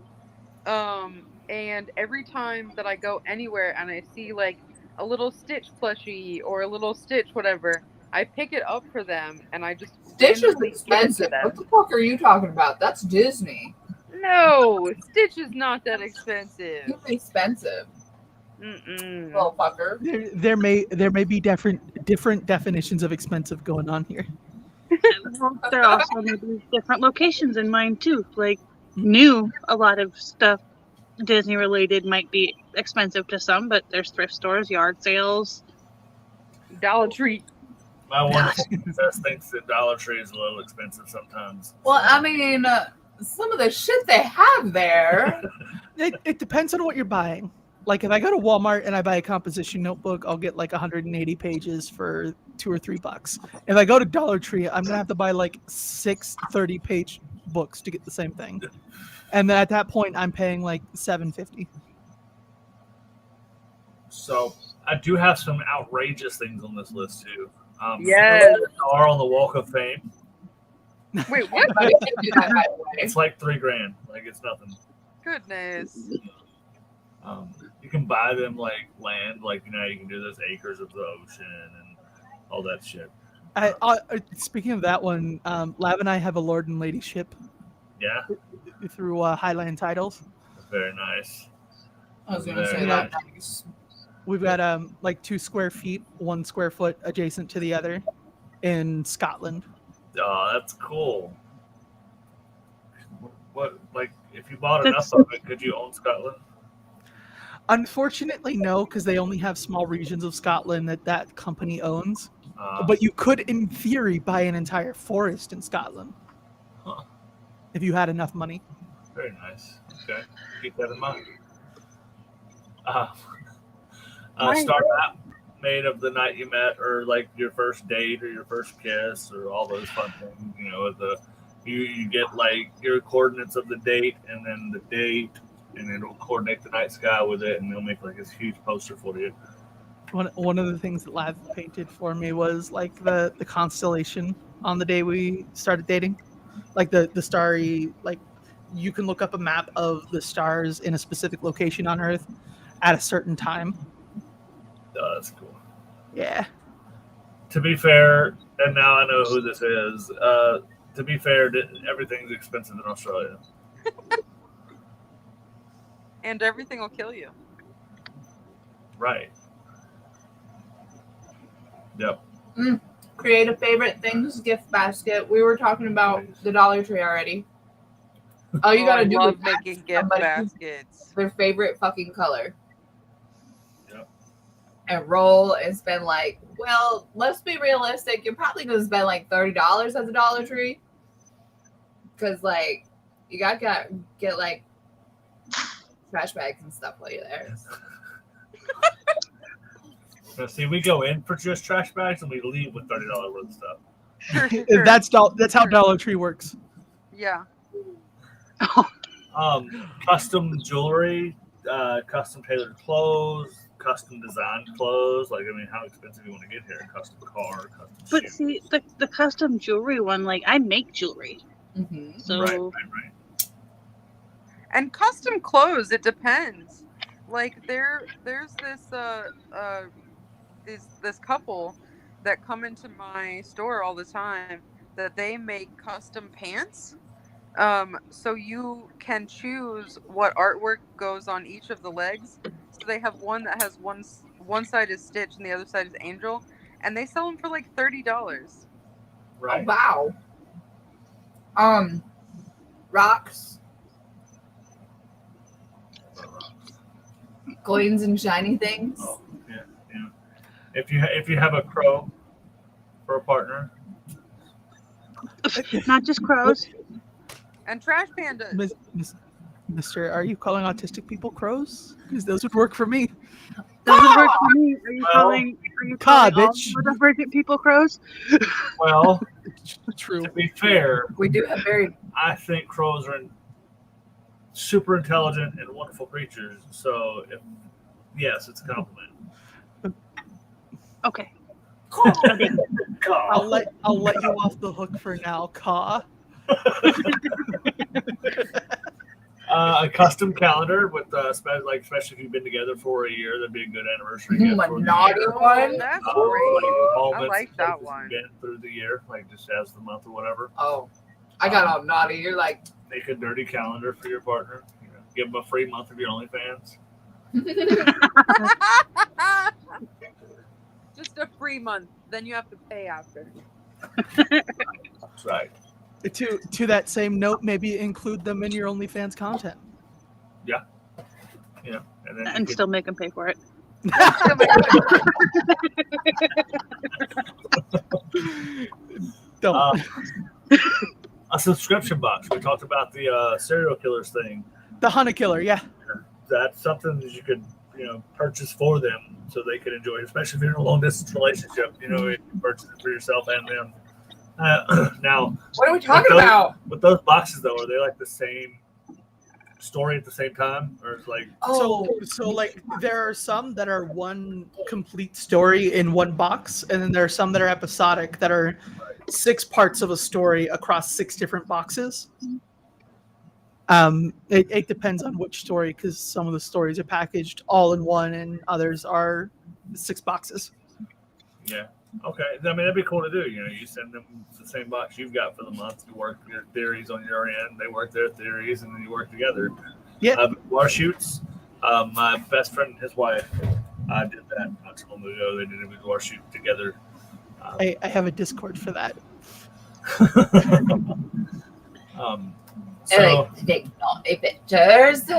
And every time that I go anywhere and I see like a little Stitch plushie or a little Stitch whatever, I pick it up for them and I just Stitch is randomly give it to expensive. them. What the fuck are you talking about? That's Disney. No, Stitch is not that expensive. It's expensive, Mm-mm. little fucker. There may be different definitions of expensive going on here. Well, there also may be different locations in mind too. Like a lot of stuff Disney related might be expensive to some, but there's thrift stores, yard sales. Dollar Tree. My one success thinks that Dollar Tree is a little expensive sometimes. Well, I mean, some of the shit they have there. It depends on what you're buying. Like if I go to Walmart and I buy a composition notebook, I'll get like 180 pages for $2 or $3. If I go to Dollar Tree, I'm gonna have to buy like 6 30-page books to get the same thing. And then at that point, I'm paying like $7.50. So I do have some outrageous things on this list too. Yes. Are on the Walk of Fame. Wait, what? But it can do that, by the way. It's like $3,000. Like it's nothing. Goodness. You can buy them like land, like you can do those acres of the ocean and all that shit. Speaking of that one, Lav and I have a Lord and Lady ship Yeah, through Highland Titles. very nice. I was gonna say Yeah. that. Nice. We've got like 2 square feet, 1 square foot adjacent to the other in Scotland. Oh, that's cool. What, like, if you bought enough of it, could you own Scotland? Unfortunately, no, because they only have small regions of Scotland that company owns. Uh, But you could, in theory, buy an entire forest in Scotland Huh. if you had enough money. Very nice. Okay, keep that in mind. Nice. Star map made of the night you met, or like your first date, or your first kiss, or all those fun things. You know, you get like your coordinates of the date, and then the date, and it'll coordinate the night sky with it, and they'll make like this huge poster for you. One of the things that Lav painted for me was like the constellation on the day we started dating, like the starry, like you can look up a map of the stars in a specific location on Earth at a certain time. Oh, that's cool. Yeah. To be fair, and now I know who this is. To be fair, everything's expensive in Australia. And everything will kill you. Right. Yep. Creative favorite things gift basket. We were talking about the Dollar Tree already. All you gotta I do love is ask making gift somebody baskets. their favorite fucking color. Yep. And roll and spend like, well, let's be realistic. You're probably gonna spend like $30 at the Dollar Tree. Cause like you gotta get like trash bags and stuff while you're there. Now, see, we go in for just trash bags and we leave with $30 worth of stuff. Sure. That's how Dollar Tree works. Yeah. Custom jewelry, custom tailored clothes, custom designed clothes. Like, I mean, how expensive you want to get here? Custom car, custom But shoes. see, the custom jewelry one, like I make jewelry, Mm-hmm. so Right. And custom clothes, it depends. Like there's this couple that come into my store all the time that they make custom pants. So you can choose what artwork goes on each of the legs. So they have one that has one side is Stitch and the other side is Angel, and they sell them for like $30. Right. Oh, wow. Rocks, coins, and shiny things. Oh, yeah. If you have a crow for a partner, not just crows. And trash pandas. Mister, are you calling autistic people crows? Because those would work for me. Those would work for me. Are you Well, calling God, all bitch. neurodivergent people crows? well, True. to be fair, We do have very I think crows are super intelligent and wonderful creatures. So, yes, it's a compliment. Okay. I'll let you off the hook for now, Ka. A custom calendar with especially if you've been together for a year, that'd be a good anniversary gift. a for the naughty year. one. That's Like great. moments I like that you've one. Been through the year, like just as the month or whatever. Oh, I got all naughty. You're like, Make a dirty calendar for your partner. You know, give them a free month of your OnlyFans. Just a free month. Then you have to pay after. That's right. To that same note, maybe include them in your OnlyFans content. Yeah, and then And still make them pay for it. Don't. a subscription box. We talked about the serial killers thing. The Hunter Killer, yeah. That's something that you could, purchase for them so they could enjoy it, especially if you're in a long distance relationship. You can purchase it for yourself and them. Now, what are we talking those- about? with those boxes though, are they like the same story at the same time, or it's like Oh, So like there are some that are one complete story in one box, and then there are some that are episodic that are 6 parts of a story across 6 different boxes. It depends on which story, because some of the stories are packaged all in one, and others are 6 boxes. yeah. Okay, I mean that'd be cool to do. You send them the same box you've got for the month. You work your theories on your end. They work their theories, and then you work together. Yeah. Water shoots. My best friend and his wife did that not too long ago. They did a big water shoot together. I have a Discord for that. I So like to take naughty pictures.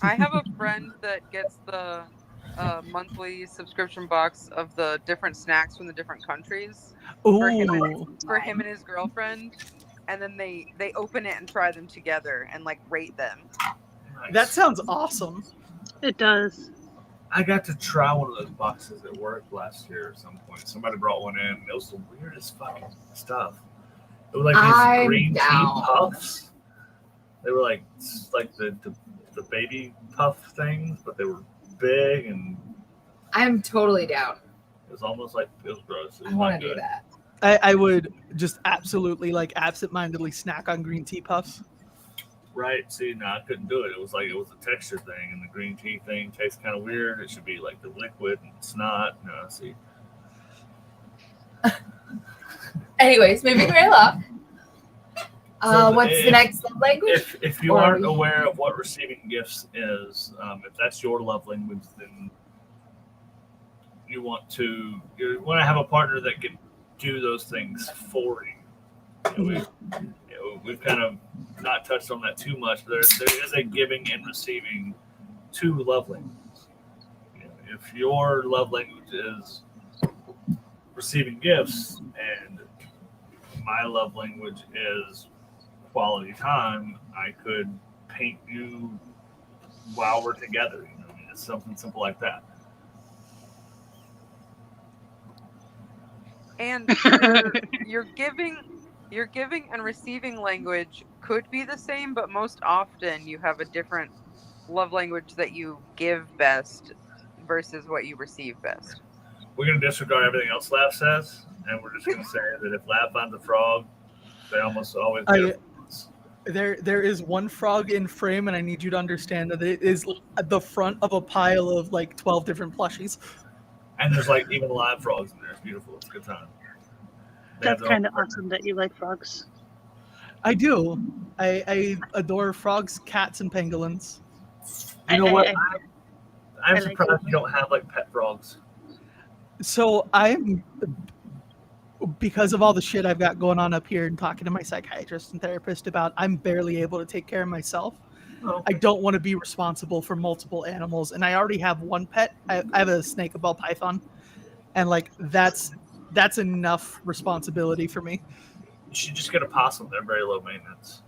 I have a friend that gets the monthly subscription box of the different snacks from the different countries for him and his girlfriend, and then they open it and try them together and like rate them. nice. That sounds awesome. It does. I got to try one of those boxes at work last year at some point. Somebody brought one in, and it was the weirdest fucking stuff. It was like these I'm green down. tea puffs. They were like the baby puff things, but they were big, and I'm totally down. it was almost like it was gross. It was I want not to do good. that. I would just absolutely like absentmindedly snack on green tea puffs. Right? See, no, I couldn't do it. It was like it was a texture thing, and the green tea thing tastes kind of weird. It should be like the liquid, and it's not. No, see. Anyways, moving right along. So What's the if- next love language? If you Or- aren't aware of what receiving gifts is, if that's your love language, then you want to have a partner that can do those things for you. We've kind of not touched on that too much, but there is a giving and receiving to love languages. If your love language is receiving gifts and my love language is quality time, I could paint you while we're together. It's something simple like that. And your giving and receiving language could be the same, but most often you have a different love language that you give best versus what you receive best. We're going to disregard everything else Lav says, and we're just going to say that if Lav finds a frog, they almost always do. There is one frog in frame, and I need you to understand that it is at the front of a pile of like 12 different plushies. And there's like even live frogs in there. It's beautiful. It's a good time. They have That's their kind own- of awesome that you like frogs. I do. I adore frogs, cats, and pangolins. You know I- what? I- I'm I like surprised you don't have like pet frogs. So I'm, because of all the shit I've got going on up here and talking to my psychiatrist and therapist about, I'm barely able to take care of myself. Oh. I don't want to be responsible for multiple animals, and I already have one pet. I have a snake, a ball python, and like that's enough responsibility for me. You should just get a possum. They're very low maintenance.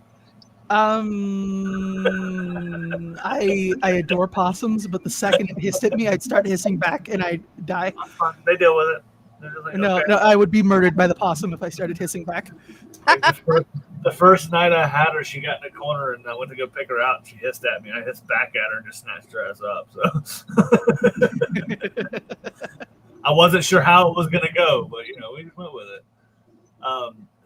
I adore possums, but the second it hissed at me, I'd start hissing back and I'd die. That's fine. They deal with it. They're just like, No, okay. no, I would be murdered by the possum if I started hissing back. Like the first night I had her, she got in a corner and I went to go pick her out and she hissed at me. I hissed back at her and just snatched her ass up. So I wasn't sure how it was going to go, but we just went with it.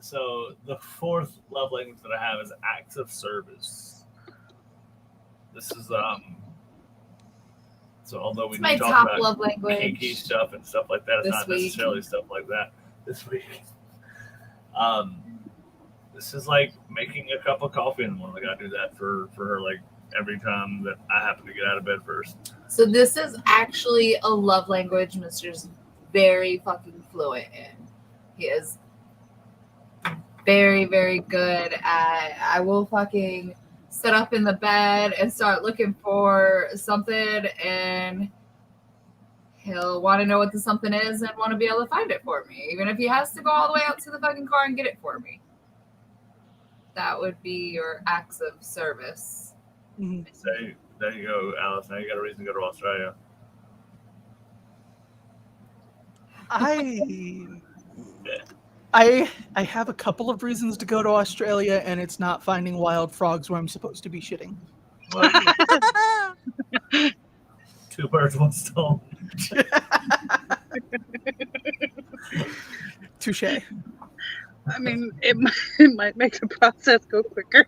So the fourth love language that I have is acts of service. This is so although we It's my do talk top about love kinky language. stuff and stuff like that, it's this not week. necessarily stuff like that this week. This is like making a cup of coffee in the morning. Like I do that for her like every time that I happen to get out of bed first. So this is actually a love language Mr's very fucking fluent in. He is very, very good at, I will fucking sit up in the bed and start looking for something, and he'll want to know what the something is and want to be able to find it for me, even if he has to go all the way out to the fucking car and get it for me. That would be your acts of service. Mhm. So there you go, Alice. Now you got a reason to go to Australia. I have a couple of reasons to go to Australia, and it's not finding wild frogs where I'm supposed to be shitting. Well, 2 birds, 1 stone. Touche. I mean, it might make the process go quicker.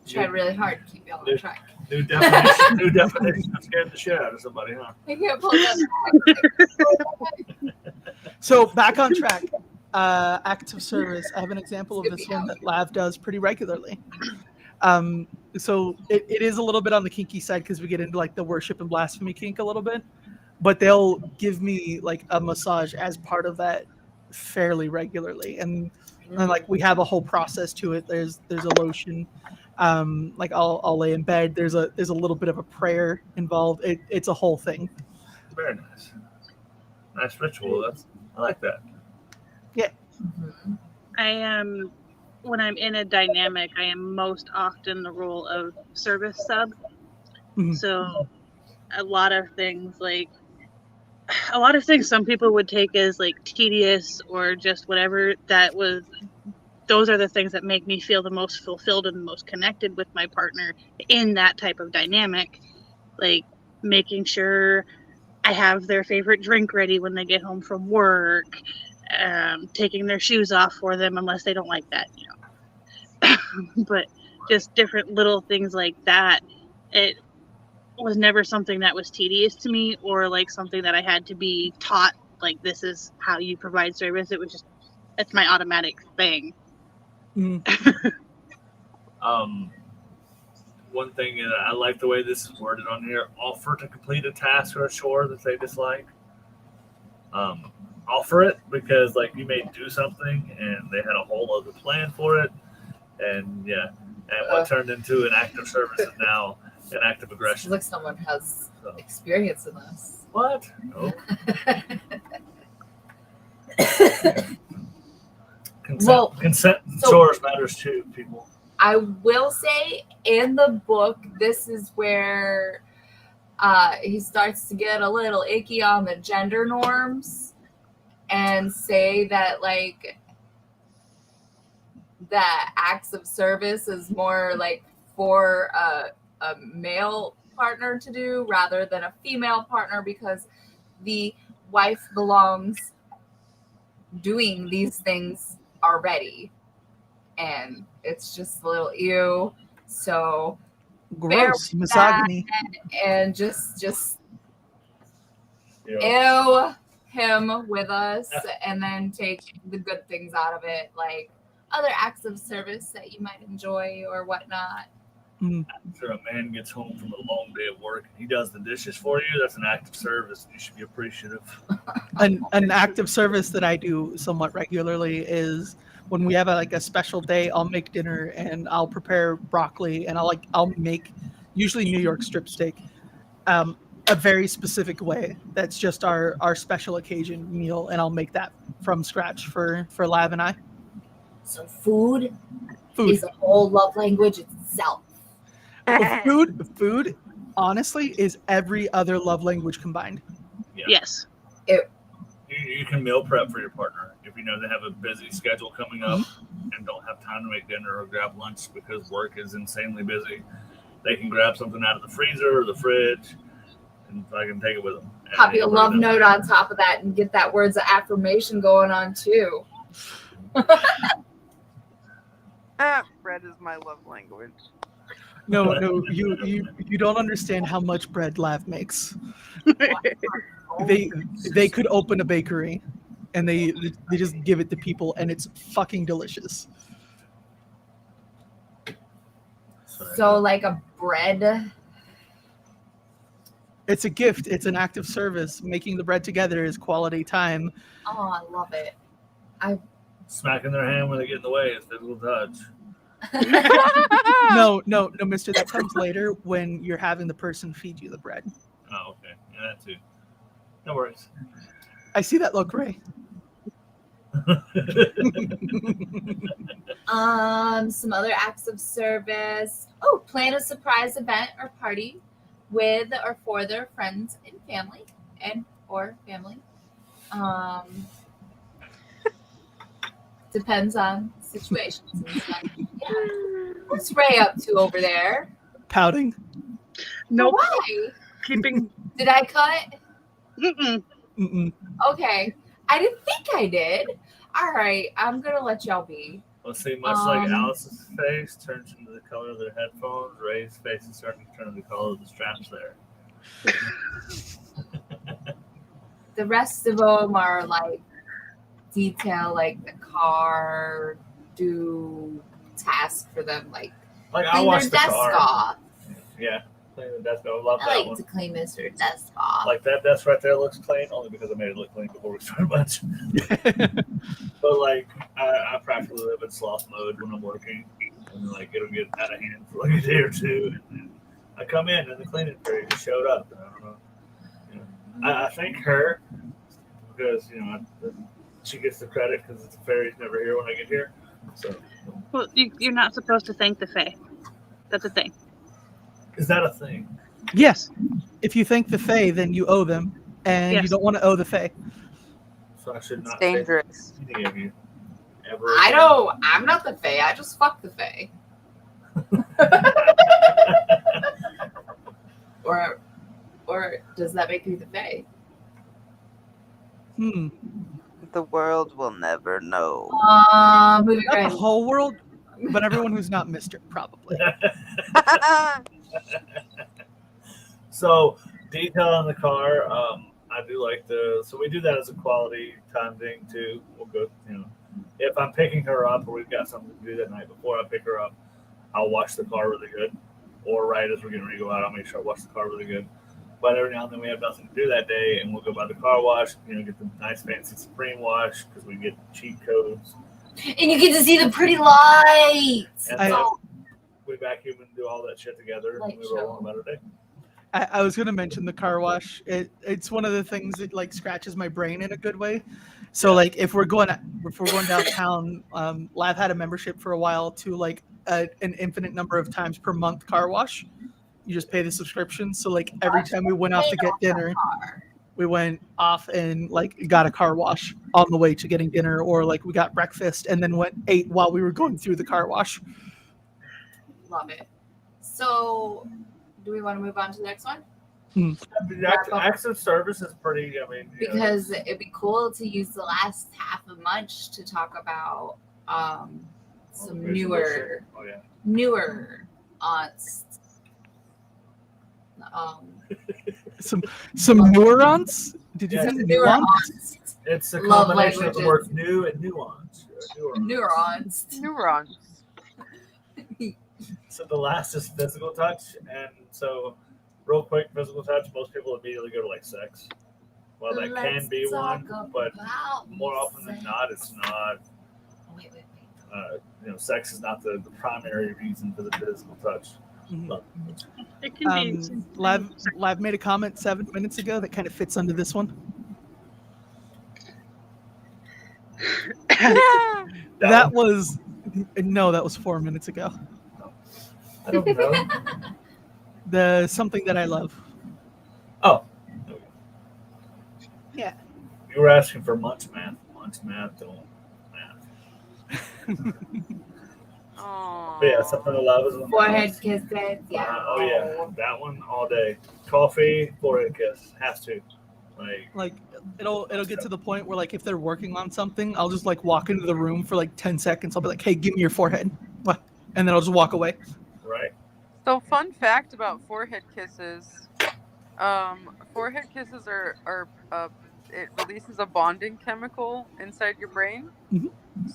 Tried really hard to keep y'all on track. New definition of scared the shit out of somebody, huh? I can't pull that back. So back on track. Acts of service. I have an example of this one that Lav does pretty regularly. So it is a little bit on the kinky side because we get into like the worship and blasphemy kink a little bit, but they'll give me like a massage as part of that fairly regularly, and like we have a whole process to it. There's a lotion. Like I'll lay in bed. There's a little bit of a prayer involved. It's a whole thing. Very nice. Nice ritual. I like that. Mhm. I am, when I'm in a dynamic, I am most often the role of service sub. Mhm. So a lot of things some people would take as like tedious or just whatever, those are the things that make me feel the most fulfilled and the most connected with my partner in that type of dynamic. Like making sure I have their favorite drink ready when they get home from work, taking their shoes off for them unless they don't like that, but just different little things like that. It was never something that was tedious to me or like something that I had to be taught, like this is how you provide service. It was just, it's my automatic thing. One thing, and I like the way this is worded on here: offer to complete a task or a chore that they dislike. Offer it, because like you may do something and they had a whole other plan for it, and what turned into an act of service is now an act of aggression. Like someone has So, experience in this. what? No. Consent so- chores matters too, people. I will say in the book, this is where he starts to get a little icky on the gender norms and say that like that acts of service is more like for a male partner to do rather than a female partner, because the wife belongs doing these things already. And it's just a little ew. So Gross misogyny. and just Yeah. ew him with us and then take the good things out of it, like other acts of service that you might enjoy or whatnot. After a man gets home from a long day of work and he does the dishes for you, that's an act of service. You should be appreciative. An act of service that I do somewhat regularly is when we have a special day, I'll make dinner and I'll prepare broccoli and I'll make usually New York strip steak, a very specific way. That's just our special occasion meal, and I'll make that from scratch for Lav and I. So food Food. is a whole love language itself. Food, honestly, is every other love language combined. Yeah. Yes. You can meal prep for your partner if you know they have a busy schedule coming up and don't have time to make dinner or grab lunch because work is insanely busy. They can grab something out of the freezer or the fridge, and I can take it with them. Copy a love note on top of that and get that words of affirmation going on too. Bread is my love language. No, you don't understand how much bread Lav makes. They could open a bakery and they just give it to people, and it's fucking delicious. So like a bread. It's a gift. It's an act of service. Making the bread together is quality time. Oh, I love it. Smacking their hand when they get in the way is physical touch. No, mister. That comes later when you're having the person feed you the bread. Oh, okay. Yeah, that too. No worries. I see that look, Ray. Some other acts of service. Oh, plan a surprise event or party with or for their friends and family or family. Depends on situations and stuff. Yeah. What's Ray up to over there? Pouting. Nope. Why? Keeping. Did I cut? Mm-mm. Mm-mm. Okay. I didn't think I did. All right. I'm going to let y'all be. Let's see, much like Alice's face turns into the color of their headphones, Ray's face is starting to turn into the color of the straps there. The rest of them are like detail, like the car, do task for them, like Like I clean their watched the desk car. off. Yeah, clean the desk. I love I that like one. to clean Mr. Desk off. Like that desk right there looks clean only because I made it look clean before we started much. But like I practically live in sloth mode when I'm working, and like it'll get out of hand for like a day or two, and then I come in and the cleaning fairy just showed up. And I don't know. You know, I thank her because she gets the credit because the fairy's never here when I get here. So Well, you're not supposed to thank the Fae. That's a thing. is that a thing? Yes. If you thank the Fae, then you owe them, and you Yes. don't want to owe the Fae. So I should It's not say dangerous. any of you ever. I again. don't. I'm not the Fae. I just fuck the Fae. Or does that make me the Fae? Hmm. The world will never know. Moving Not right. the whole world, but everyone who's not Mister, probably. So detail on the car, I do like so we do that as a quality time thing too. We'll go, if I'm picking her up or we've got something to do that night before I pick her up, I'll wash the car really good. Or right as we're getting ready to go out, I'll make sure I wash the car really good. But every now and then we have nothing to do that day, and we'll go by the car wash, get the nice fancy Supreme wash because we get cheat codes. And you get to see the pretty lights. And I- then we vacuum and do all that shit together, Light and we roll show. on about a day. I was gonna mention the car wash. It's one of the things that like scratches my brain in a good way. So Yeah. like if we're going downtown, Lav had a membership for a while to like an infinite number of times per month car wash. You just pay the subscription. So like every time we went off to get dinner, we went off and like got a car wash on the way to getting dinner, or like we got breakfast and then ate while we were going through the car wash. Love it. So, do we want to move on to the next one? Acts of service is pretty. I mean, Because it'd be cool to use the last half of Munch to talk about some newer Oh yeah. aunts. Some nuance. Did you Yeah, say Newer nuance? aunts. It's a Love combination of the languages. words new and nuance. Newer aunts. Neurons. So the last is physical touch, and so real quick, physical touch. Most people immediately go to like sex. Well, that can Let's be talk one, but about more often than sex. not, it's not. Wait. Sex is not the primary reason for the physical touch. Mhm. But It can be. Lav made a comment 7 minutes ago that kind of fits under this one. That was 4 minutes ago. I don't know. The something that I love. Oh. Okay. Yeah. You were asking for Munch math. Munch math, don't math. Aww. But yeah, something to love is Forehead kisses. Yeah. Oh yeah, that one all day. Coffee, forehead kiss, has to. Like it'll get to the point where like if they're working on something, I'll just like walk into the room for like 10 seconds. I'll be like, "Hey, give me your forehead." What? And then I'll just walk away. right. So fun fact about forehead kisses. Forehead kisses are it releases a bonding chemical inside your brain. Mhm.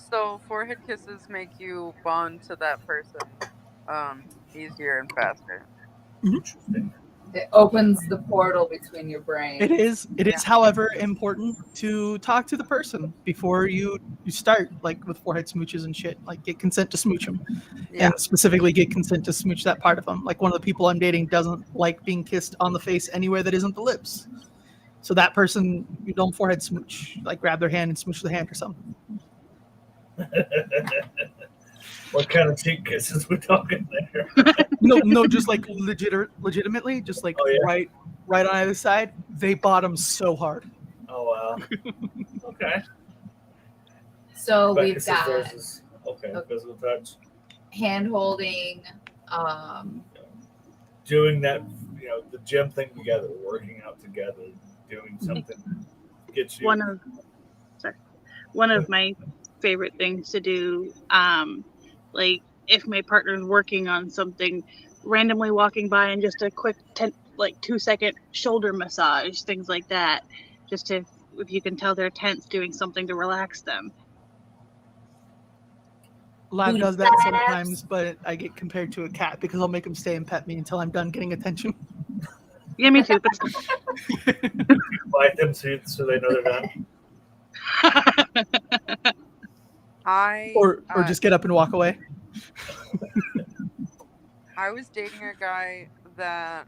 So forehead kisses make you bond to that person easier and faster. Interesting. It opens the portal between your brain. It is, however, important to talk to the person before you start, like with forehead smooches and shit. Like get consent to smooch them, Yeah. and specifically get consent to smooch that part of them. Like one of the people I'm dating doesn't like being kissed on the face anywhere that isn't the lips. So that person, you don't forehead smooch. Like grab their hand and smooch the hand or something. What kind of cheek kisses we talking there? No, just like legitimately, just like Oh, yeah. right on either side. They bottom so hard. Oh wow. Okay. So But we've kisses got versus Okay. physical touch. hand holding. Doing that, the gym thing together, working out together, doing something gets you. One of my favorite things to do, like if my partner's working on something, randomly walking by and just a quick 2-second shoulder massage, things like that, just to, if you can tell they're tense, doing something to relax them. Lav Booty does that slaps. sometimes, but I get compared to a cat because I'll make him stay and pet me until I'm done getting attention. Yeah, me too. Bite them so they know they're done. Or just get up and walk away. I was dating a guy that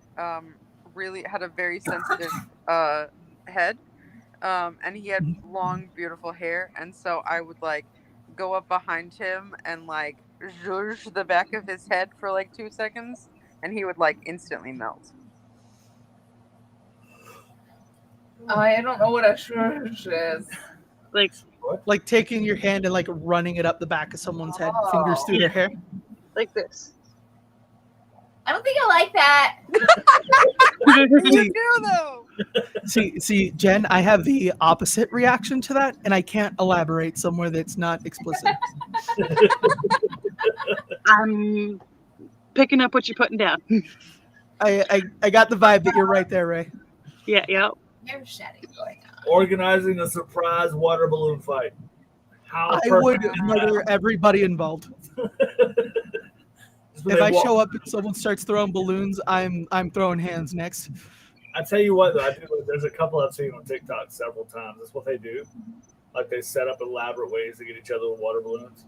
really had a very sensitive head, and he had long, beautiful hair, and so I would like go up behind him and like zhuzh the back of his head for like 2 seconds, and he would like instantly melt. I don't know what a shush is. Like Like taking your hand and like running it up the back of someone's head, fingers through their hair. this. I don't think I like that. You do though. See, Jen, I have the opposite reaction to that, and I can't elaborate somewhere that's not explicit. I'm picking up what you're putting down. I got the vibe that you're right there, Ray. Yeah. There's shedding going on. Organizing a surprise water balloon fight. How I would perfect is murder that? everybody involved. Just when If they I walk- show up and someone starts throwing balloons, I'm throwing hands next. I tell you what, though, I do, there's a couple I've seen on TikTok several times. That's what they do. Like they set up elaborate ways to get each other with water balloons.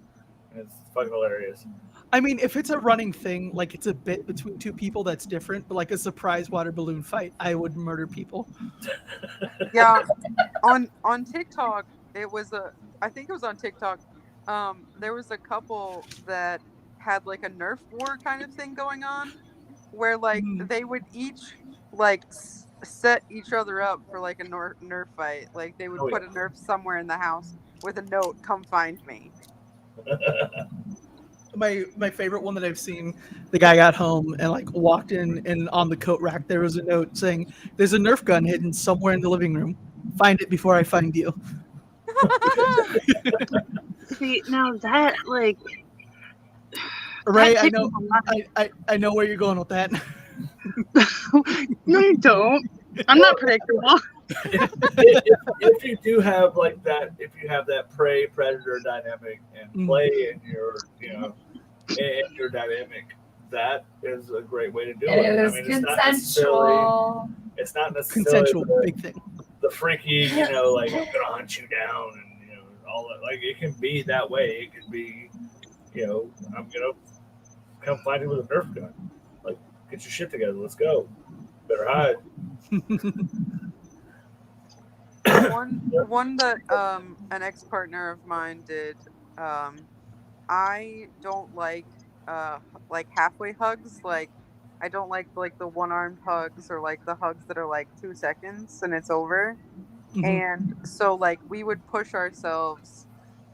And it's fucking hilarious. I mean, if it's a running thing, like it's a bit between two people, that's different. But like a surprise water balloon fight, I would murder people. Yeah, on TikTok, I think it was on TikTok. There was a couple that had like a Nerf war kind of thing going on, where like they would each like set each other up for like a Nerf fight. Like they would Oh, put yeah. a Nerf somewhere in the house with a note, "Come find me." My favorite one that I've seen, the guy got home and like walked in, and on the coat rack there was a note saying, "There's a Nerf gun hidden somewhere in the living room. Find it before I find you." See, now that like Ray, that I takes know, a lot- I know where you're going with that. No, you don't. I'm not predictable. if you do have like that, if you have that prey predator dynamic and play in your, in your dynamic, that is a great way to do it. It is it's not necessarily, consensual. it's not necessarily Consensual, the, big thing. the freaky, like I'm gonna hunt you down and all that. Like it can be that way. It can be, I'm gonna come find you with a Nerf gun. Like get your shit together. Let's go. Better hide. One that an ex-partner of mine did. I don't like halfway hugs. Like I don't like the one-armed hugs or like the hugs that are like 2 seconds and it's over. Mhm. And so like we would push ourselves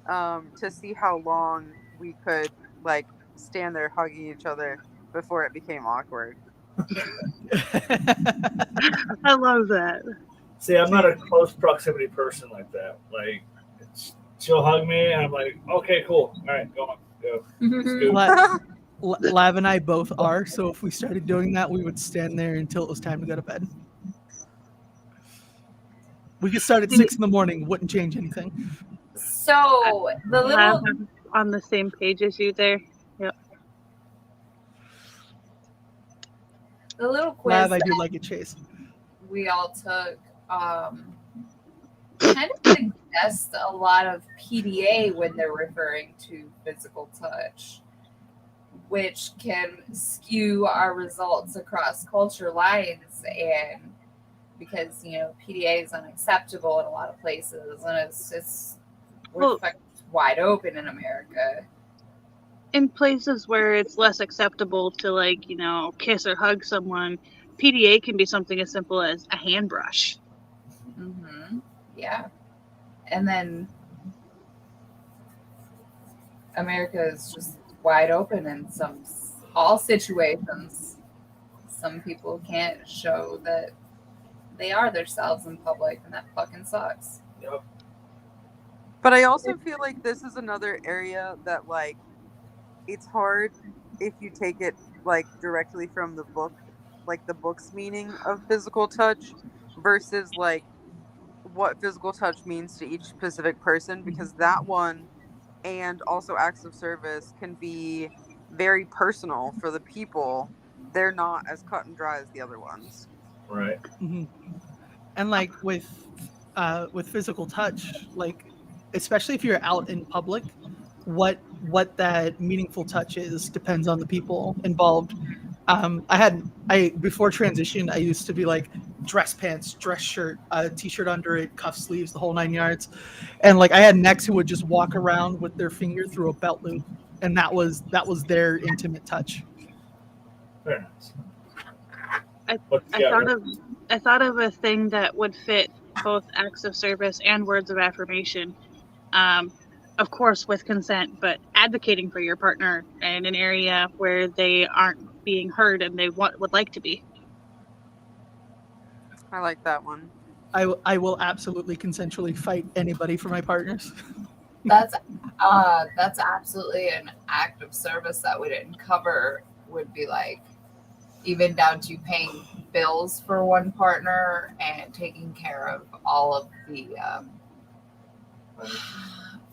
to see how long we could like stand there hugging each other before it became awkward. I love that. See, I'm not a close proximity person like that. Like, she'll hug me, and I'm like, okay, cool. All right, go on. Go. Scoot. Lav and I both are, so if we started doing that, we would stand there until it was time to go to bed. We could start at 6 in the morning, wouldn't change anything. So the little I'm on the same page as you there. Yep. the little quiz Lav, I that do like it, Chase. we all took kind of suggest a lot of PDA when they're referring to physical touch, which can skew our results across culture lines. And because PDA is unacceptable in a lot of places, and we're fucking wide open in America. In places where it's less acceptable to like, kiss or hug someone, PDA can be something as simple as a hand brush. Mm-hmm. Yeah. And then America is just wide open in all situations. Some people can't show that they are themselves in public, and that fucking sucks. Yep. But I also feel like this is another area that like it's hard if you take it like directly from the book, like the book's meaning of physical touch versus like what physical touch means to each specific person, because that one and also acts of service can be very personal for the people. They're not as cut and dry as the other ones. Right. Mhm. And like with physical touch, like especially if you're out in public, what that meaningful touch is depends on the people involved. Before transition, I used to be like dress pants, dress shirt, t-shirt under it, cuff sleeves, the whole 9 yards. And like I had necks who would just walk around with their finger through a belt loop, and that was their intimate touch. Very nice. I thought of a thing that would fit both acts of service and words of affirmation. Of course, with consent, but advocating for your partner in an area where they aren't being heard and they would like to be. I like that one. I will absolutely consensually fight anybody for my partners. That's absolutely an act of service that we didn't cover. Would be like even down to paying bills for one partner and taking care of all of the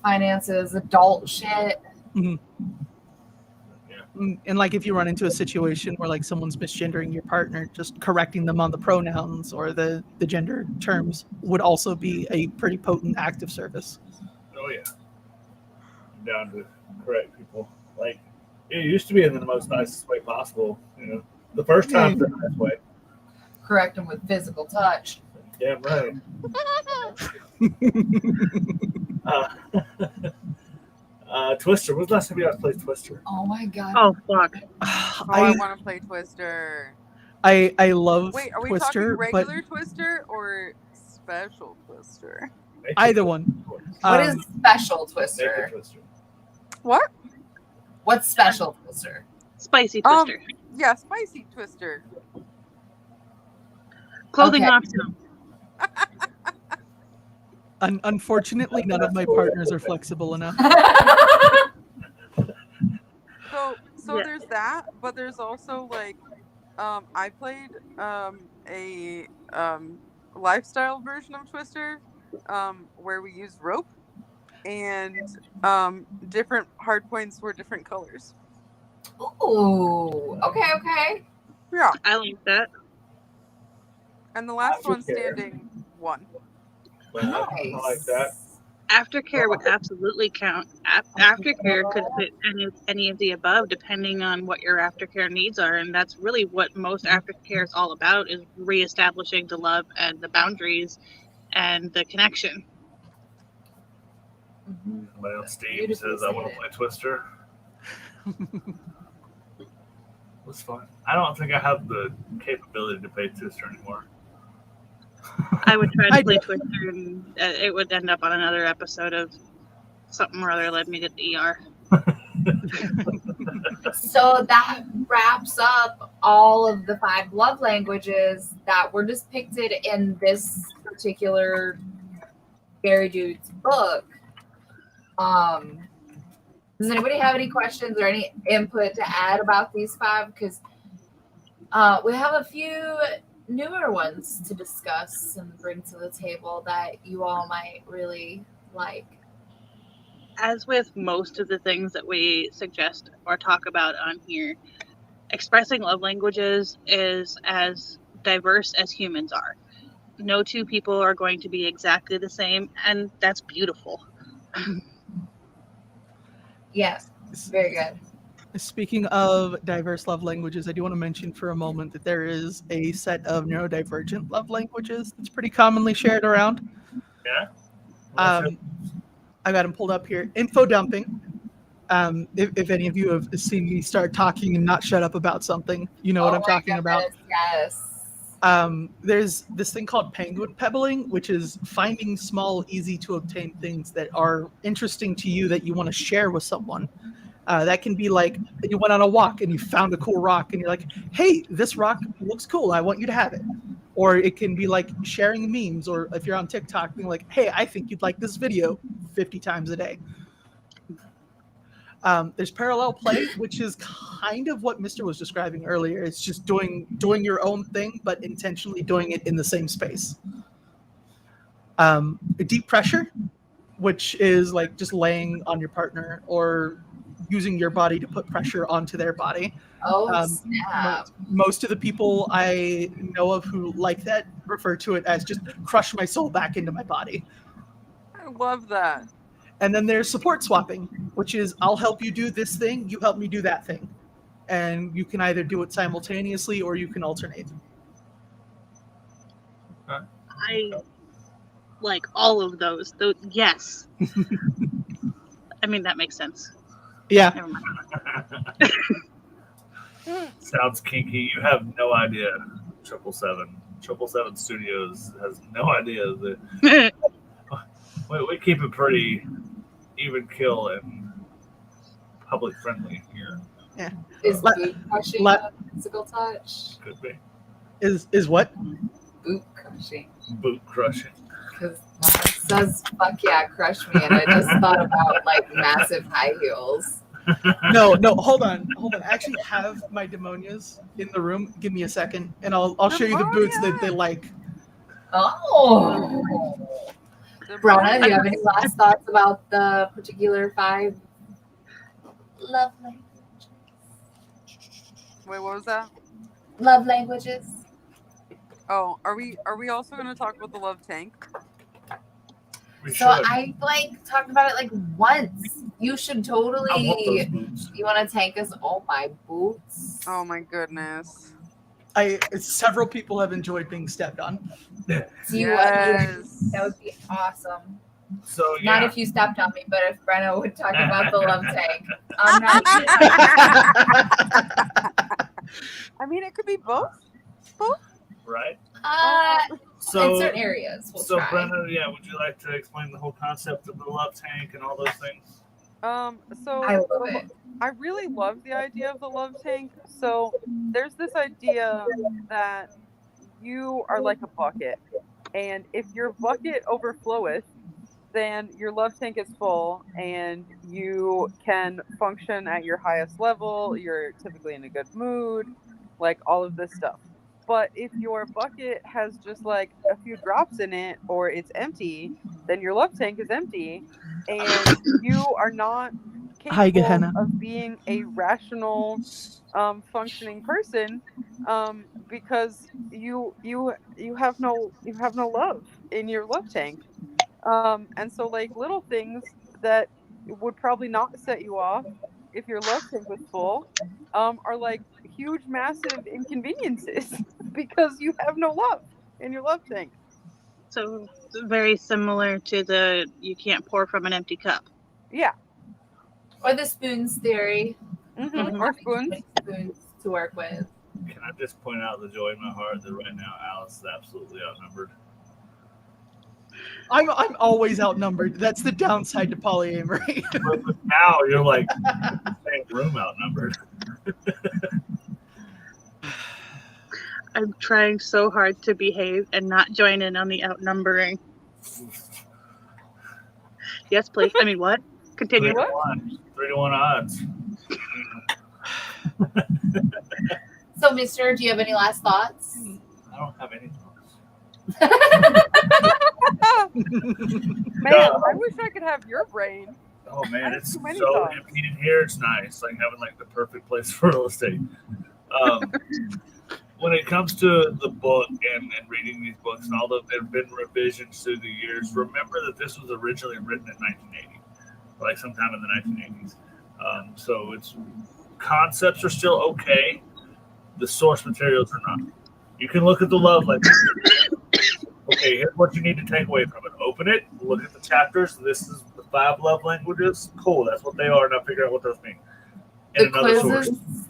finances, adult shit. And like if you run into a situation where like someone's misgendering your partner, just correcting them on the pronouns or the gender terms would also be a pretty potent act of service. Oh yeah. I'm down to correct people. Like it used to be in the most nicest way possible. You know, the first time the nice way. Correct them with physical touch. Damn right. Twister. When's the last time you guys played Twister? Oh my god. Oh, fuck. I want to play Twister. I love Wait, are we Twister, talking but regular Twister or special Twister? either one. What is special Naked Twister? Twister. What? What's special Twister? Spicy Twister. Yeah, spicy Twister. Clothing okay. optional. Unfortunately, none of my partners are flexible enough. So Yeah. there's that, but there's also like I played a lifestyle version of Twister where we used rope and different hard points were different colors. Ooh. Okay. Yeah. I like that. And the last Aftercare. one standing won. But I like that. Aftercare would absolutely count. Aftercare could fit any of the above, depending on what your aftercare needs are, and that's really what most aftercare is all about: is reestablishing the love and the boundaries and the connection. Somebody on Steam Beautifully says I want to said. play Twister. What's fun? I don't think I have the capability to play Twister anymore. I would try I to play do. Twister, and it would end up on another episode of something or other led me to the ER. So that wraps up all of the 5 love languages that were depicted in this particular Gary Dude's book. Does anybody have any questions or any input to add about these 5? Because we have a few newer ones to discuss and bring to the table that you all might really like. As with most of the things that we suggest or talk about on here, expressing love languages is as diverse as humans are. No two people are going to be exactly the same, and that's beautiful. Yes, very good. Speaking of diverse love languages, I do want to mention for a moment that there is a set of neurodivergent love languages that's pretty commonly shared around. Yeah. I got them pulled up here. Info dumping. If any of you have seen me start talking and not shut up about something, you know what I'm my talking about. Yes. There's this thing called penguin pebbling, which is finding small, easy to obtain things that are interesting to you that you want to share with someone. That can be like you went on a walk and you found a cool rock and you're like, hey, this rock looks cool. I want you to have it. Or it can be like sharing memes, or if you're on TikTok, being like, hey, I think you'd like this video 50 times a day. There's parallel play, which is kind of what Mr. was describing earlier. It's just doing your own thing, but intentionally doing it in the same space. Deep pressure, which is like just laying on your partner or using your body to put pressure onto their body. Oh, snap. Most of the people I know of who like that refer to it as just crush my soul back into my body. I love that. And then there's support swapping, which is I'll help you do this thing, you help me do that thing. And you can either do it simultaneously or you can alternate. I like all of those. Yes. I mean, that makes sense. Yeah. Never mind. Sounds kinky. You have no idea. 777 777 Studios has no idea that we keep it pretty even kill and public friendly here. Is Let- boot crushing let- a physical touch? Could be Is what? Boot crushing. boot crushing. Because mom says, fuck yeah, crush me. And I just thought about like massive high heels. No, hold on. I actually have my demonias in the room. Give me a second, and I'll show you the boots that they like. Oh. Brana, do you have any last thoughts about the particular 5 love languages? Wait, what was that? Love languages. Oh, are we also going to talk about the love tank? We So should. I like talked about it like once. You should I want totally. those boots. You want to tank us? Oh my boots. Oh my goodness. Several people have enjoyed being stepped on. Do you Yes. That would be awesome. So yeah, Not if you stepped on me, but if Brenna would talk about the love tank. I'm not. I mean, it could be both. right. In So certain areas, we'll so try. Brenna, yeah, would you like to explain the whole concept of the love tank and all those things? So I love it. I really love the idea of the love tank. So there's this idea that you are like a bucket, and if your bucket overfloweth, then your love tank is full and you can function at your highest level. You're typically in a good mood, like all of this stuff. But if your bucket has just like a few drops in it or it's empty, then your love tank is empty and you are not Hi, capable Gehenna. of being a rational functioning person because you have no love in your love tank. And so like little things that would probably not set you off if your love tank was full are like huge massive inconveniences because you have no love in your love tank. So very similar to the you can't pour from an empty cup. Yeah. Or the spoons theory. Mm-hmm. Or spoons. Spoons to work with. Can I just point out the joy in my heart that right now Alice is absolutely outnumbered? I'm always outnumbered. That's the downside to polyamory. But now you're like same room outnumbered. I'm trying so hard to behave and not join in on the outnumbering. Yes, please. I mean, what? Continue. 3-1 odds. So, Mister, do you have any last thoughts? I don't have any thoughts. Man, I wish I could have your brain. Oh I man, have it's too many so thoughts. empty in here. It's nice, like having like the perfect place for real estate. When it comes to the book and reading these books, and although there have been revisions through the years, remember that this was originally written in 1980, like sometime in the 1980s. So its concepts are still okay. The source materials are not. You can look at the love language. Okay, here's what you need to take away from it. Open it, look at the chapters. This is the 5 love languages. Cool, that's what they are. Now figure out what those mean. And The another source. quizzes.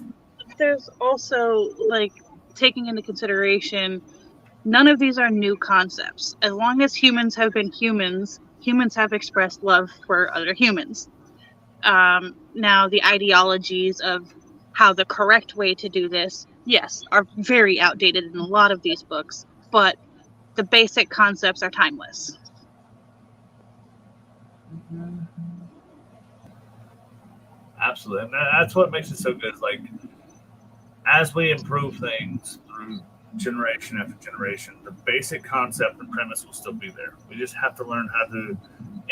There's also like taking into consideration none of these are new concepts. As long as humans have been humans, humans have expressed love for other humans. Now the ideologies of how the correct way to do this, yes, are very outdated in a lot of these books, but the basic concepts are timeless. Absolutely. And that's what makes it so good. Is like, as we improve things through generation after generation, the basic concept and premise will still be there. We just have to learn how to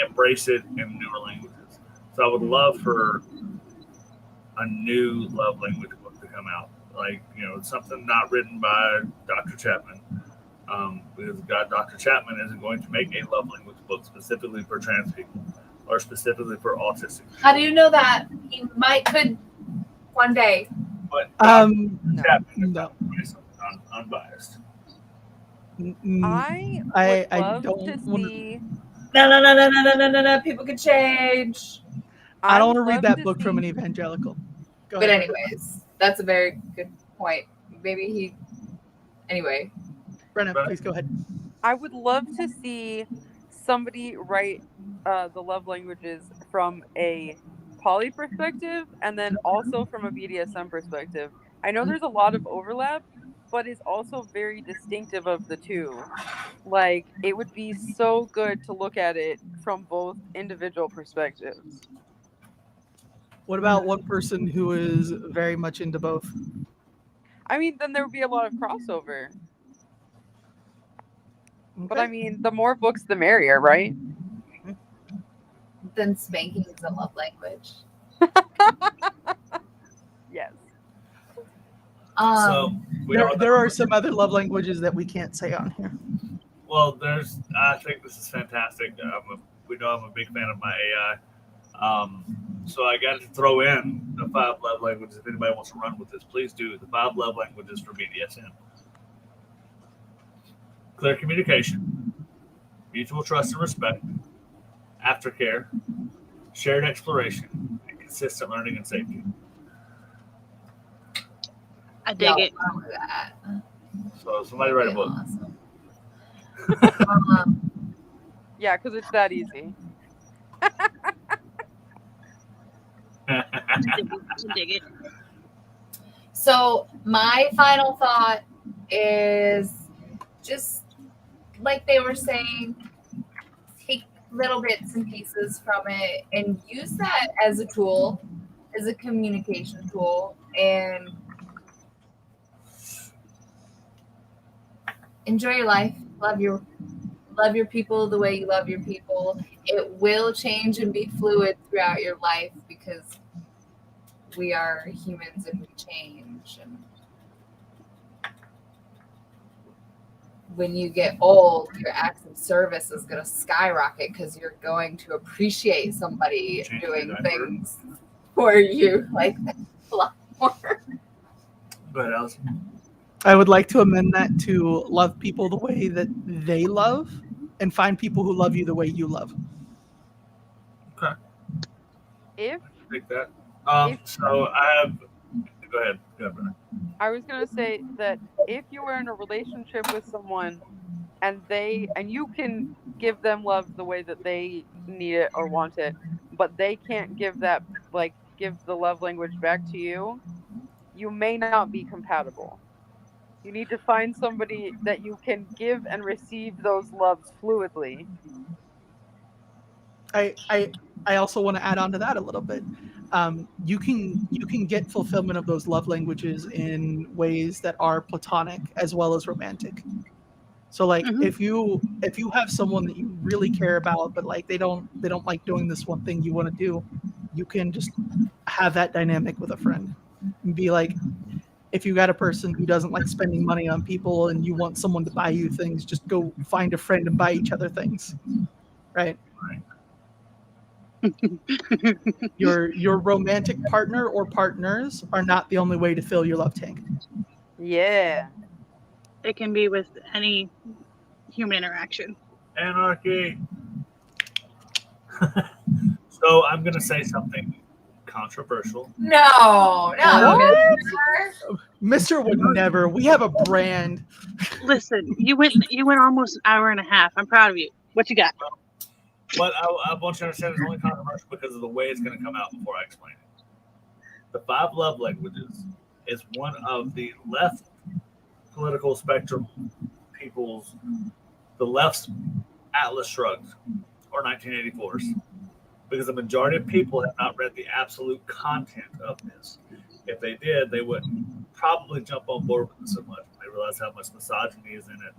embrace it in newer languages. So I would love for a new love language book to come out. Like, something not written by Dr. Chapman. Because Dr. Chapman isn't going to make a love language book specifically for trans people or specifically for autistic. How do you know that? He could one day. But Chapman no. is unbiased. I would I love don't to wanna- see. No. People could change. I don't want to would read love that to book from see- an evangelical. Go But ahead. anyways, that's a very good point. Maybe he. Anyway, Brenna, Right. please go ahead. I would love to see somebody write the love languages from a poly perspective and then also from a BDSM perspective. I know there's a lot of overlap, but it's also very distinctive of the two. Like, it would be so good to look at it from both individual perspectives. What about one person who is very much into both? I mean, then there would be a lot of crossover. But I Okay. mean, the more books, the merrier, right? Then spanking is a love language. Yes. So we don't. There are some other love languages that we can't say on here. Well, there's. I think this is fantastic. We know I'm a big fan of my AI. So I got to throw in the 5 love languages. If anybody wants to run with this, please do. The 5 love languages for BDSM: clear communication, mutual trust and respect, aftercare, shared exploration, and consistent learning and safety. I dig it. Wrong with that. So somebody write a Okay, book. awesome. Yeah, because it's that easy. I dig it. So my final thought is just like they were saying, take little bits and pieces from it and use that as a tool, as a communication tool, and enjoy your life. Love your people the way you love your people. It will change and be fluid throughout your life because we are humans and we change. And when you get old, your acts of service is going to skyrocket because you're going to appreciate somebody Change doing the diaper. things for you like that a lot more. Go ahead, Alice. I would like to amend that to love people the way that they love and find people who love you the way you love. Okay, If take that. If- So I have. Go ahead. Go ahead, Brenna. I was gonna say that if you were in a relationship with someone and you can give them love the way that they need it or want it, but they can't give the love language back to you, you may not be compatible. You need to find somebody that you can give and receive those loves fluidly. I also want to add on to that a little bit. You can get fulfillment of those love languages in ways that are platonic as well as romantic. So like Mhm. if you have someone that you really care about, but like they don't like doing this one thing you want to do, you can just have that dynamic with a friend and be like, if you got a person who doesn't like spending money on people and you want someone to buy you things, just go find a friend and buy each other things, right? Your romantic partner or partners are not the only way to fill your love tank. Yeah. It can be with any human interaction. Anarchy. So I'm gonna say something controversial. No, Mister would never. We have a brand. Listen, you went almost an hour and a half. I'm proud of you. What you got? But I want you to understand it's only controversial because of the way it's going to come out before I explain it. The 5 love languages is one of the left political spectrum people's, the left's Atlas Shrugged or 1984s, because the majority of people have not read the absolute content of this. If they did, they wouldn't probably jump on board with it so much. They realize how much misogyny is in it,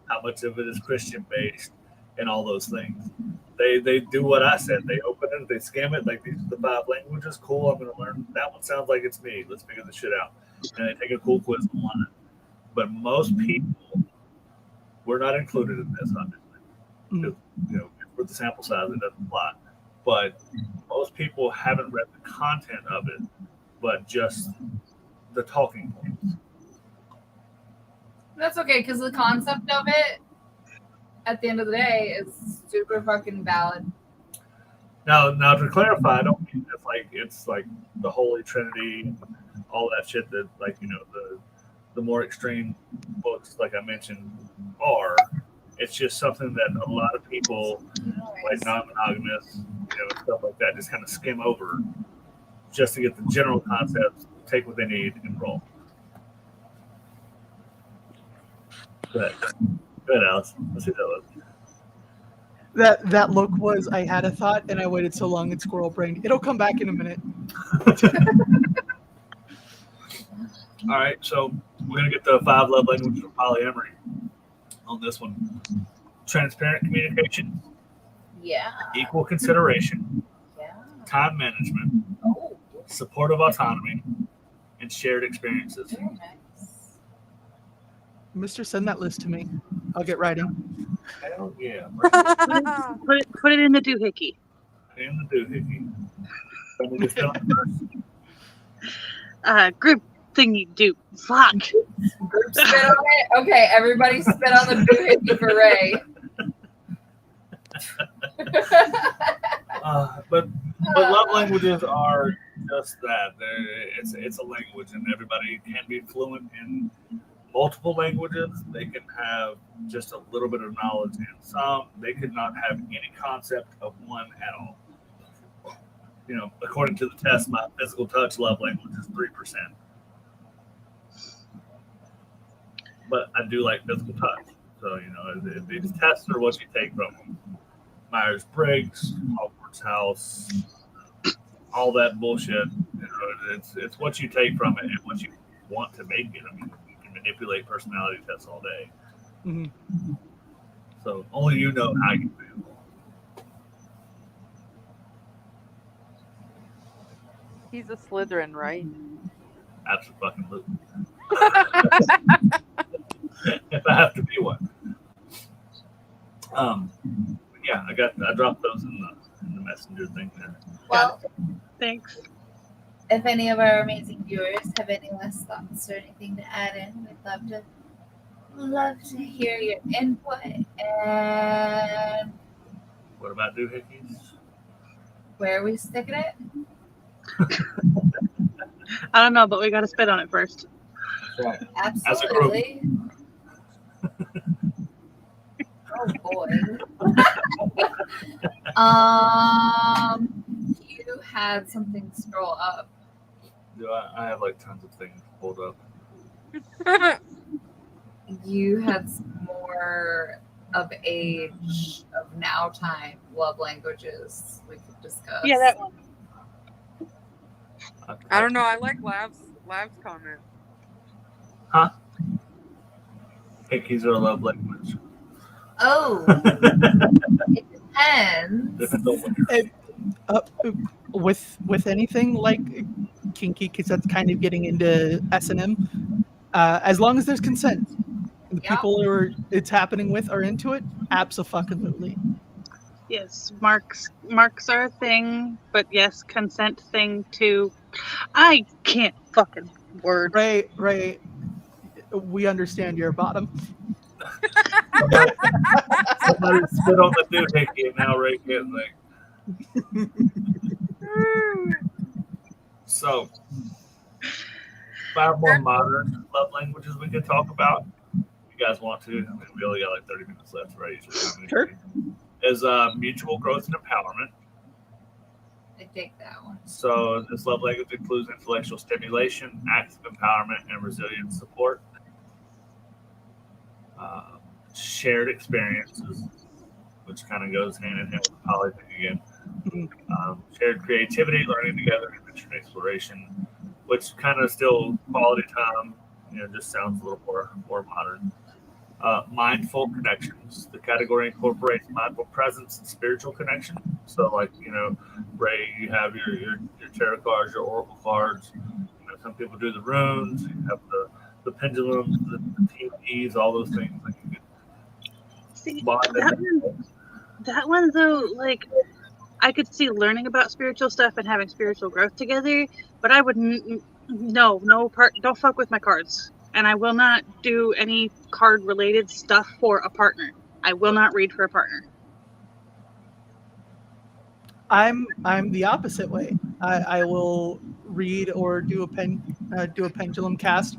how much of it is Christian based, and all those things. They do what I said. They open it, they skim it, like these are the 5 languages. Cool, I'm going to learn. That one sounds like it's me. Let's figure this shit out. And they take a cool quiz online. But most people were not included in this, obviously. Mm. You know, with the sample size, it doesn't apply. But most people haven't read the content of it, but just the talking points. That's okay because the concept of it at the end of the day is super fucking valid. Now to clarify, I don't mean it's like the Holy Trinity, all that shit that, like, you know, the more extreme books, like I mentioned, are. It's just something that a lot of people, like non-monogamous, stuff like that, just kind of skim over just to get the general concepts, take what they need, and roll. Good, Alice. Let's see that was. That look was, I had a thought and I waited so long it's squirrel brained. It'll come back in a minute. All right, so we're gonna get the 5 love languages of polyamory on this one. Transparent communication, Yeah. equal consideration, Yeah. time management, Oh, supportive autonomy, and shared experiences. very nice. Mr. Send that list to me. I'll get writing. Hell yeah. Put it in the doohickey. And the doohickey. Let me just fill it first. Group thingy do. Fuck. Group spit on it. Okay, everybody spit on the doohickey for Ray. But love languages are just that. It's a language, and everybody can be fluent in multiple languages. They can have just a little bit of knowledge in some. They could not have any concept of one at all. According to the test, my physical touch love language is 3%. But I do like physical touch. So, these tests are what you take from them. Myers-Briggs, Hogwarts House, all that bullshit. It's what you take from it and what you want to make it. I mean, you can manipulate personality tests all day. Mm-hmm. So only you know how you feel. He's a Slytherin, right? Absolutely. If I have to be one. Yeah, I dropped those in the messenger thing there. Well, Thanks. if any of our amazing viewers have any last thoughts or anything to add in, we'd love to hear your input. And What about doohickeys? where are we sticking it? I don't know, but we got to spit on it first. Right. Absolutely. Oh boy. You had something scroll up. Do I have like tons of things pulled up. You had some more of age of now time love languages we could discuss. Yeah, that one. I don't know. I like Lav's comment. Hickeys are a love language. Oh, it depends. Depends on what you're With anything like kinky, because that's kind of getting into S&M. As long as there's consent, the Yeah. people it's happening with are into it. Absolutely. Yes, marks are a thing, but yes, consent thing too. I can't fucking word. Ray, we understand your bottom. somebody spit on the doohickey and now Ray can't think. So, 5 more modern love languages we could talk about. If you guys want to. I mean, we only got like 30 minutes left, right? Sure. Is mutual growth and empowerment. I take that one. So this love language includes intellectual stimulation, active empowerment, and resilient support. Shared experiences, which kind of goes hand in hand with the poly thing again. Shared creativity, learning together, adventure and exploration, which kind of still quality time. Just sounds a little more modern. Mindful connections. The category incorporates mindful presence and spiritual connection. So, like, Ray, you have your tarot cards, your oracle cards. Some people do the runes. You have the pendulums, the TPs, all those things. Like you See, bond that one though, like, I could see learning about spiritual stuff and having spiritual growth together, but I would don't fuck with my cards. And I will not do any card related stuff for a partner. I will not read for a partner. I'm the opposite way. I will read or do a pendulum cast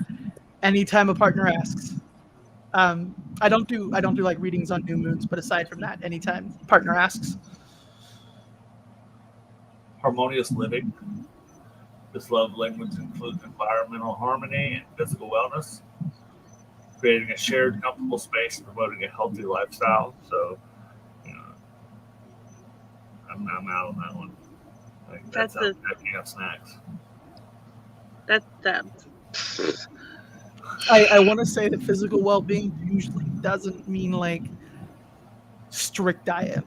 anytime a partner asks. I don't do like readings on new moons, but aside from that, anytime partner asks. Harmonious living. This love language includes environmental harmony and physical wellness, creating a shared, comfortable space and promoting a healthy lifestyle. So, you know, I'm out on that one. Like, that's how packing up snacks. That I want to say that physical well-being usually doesn't mean like strict diet.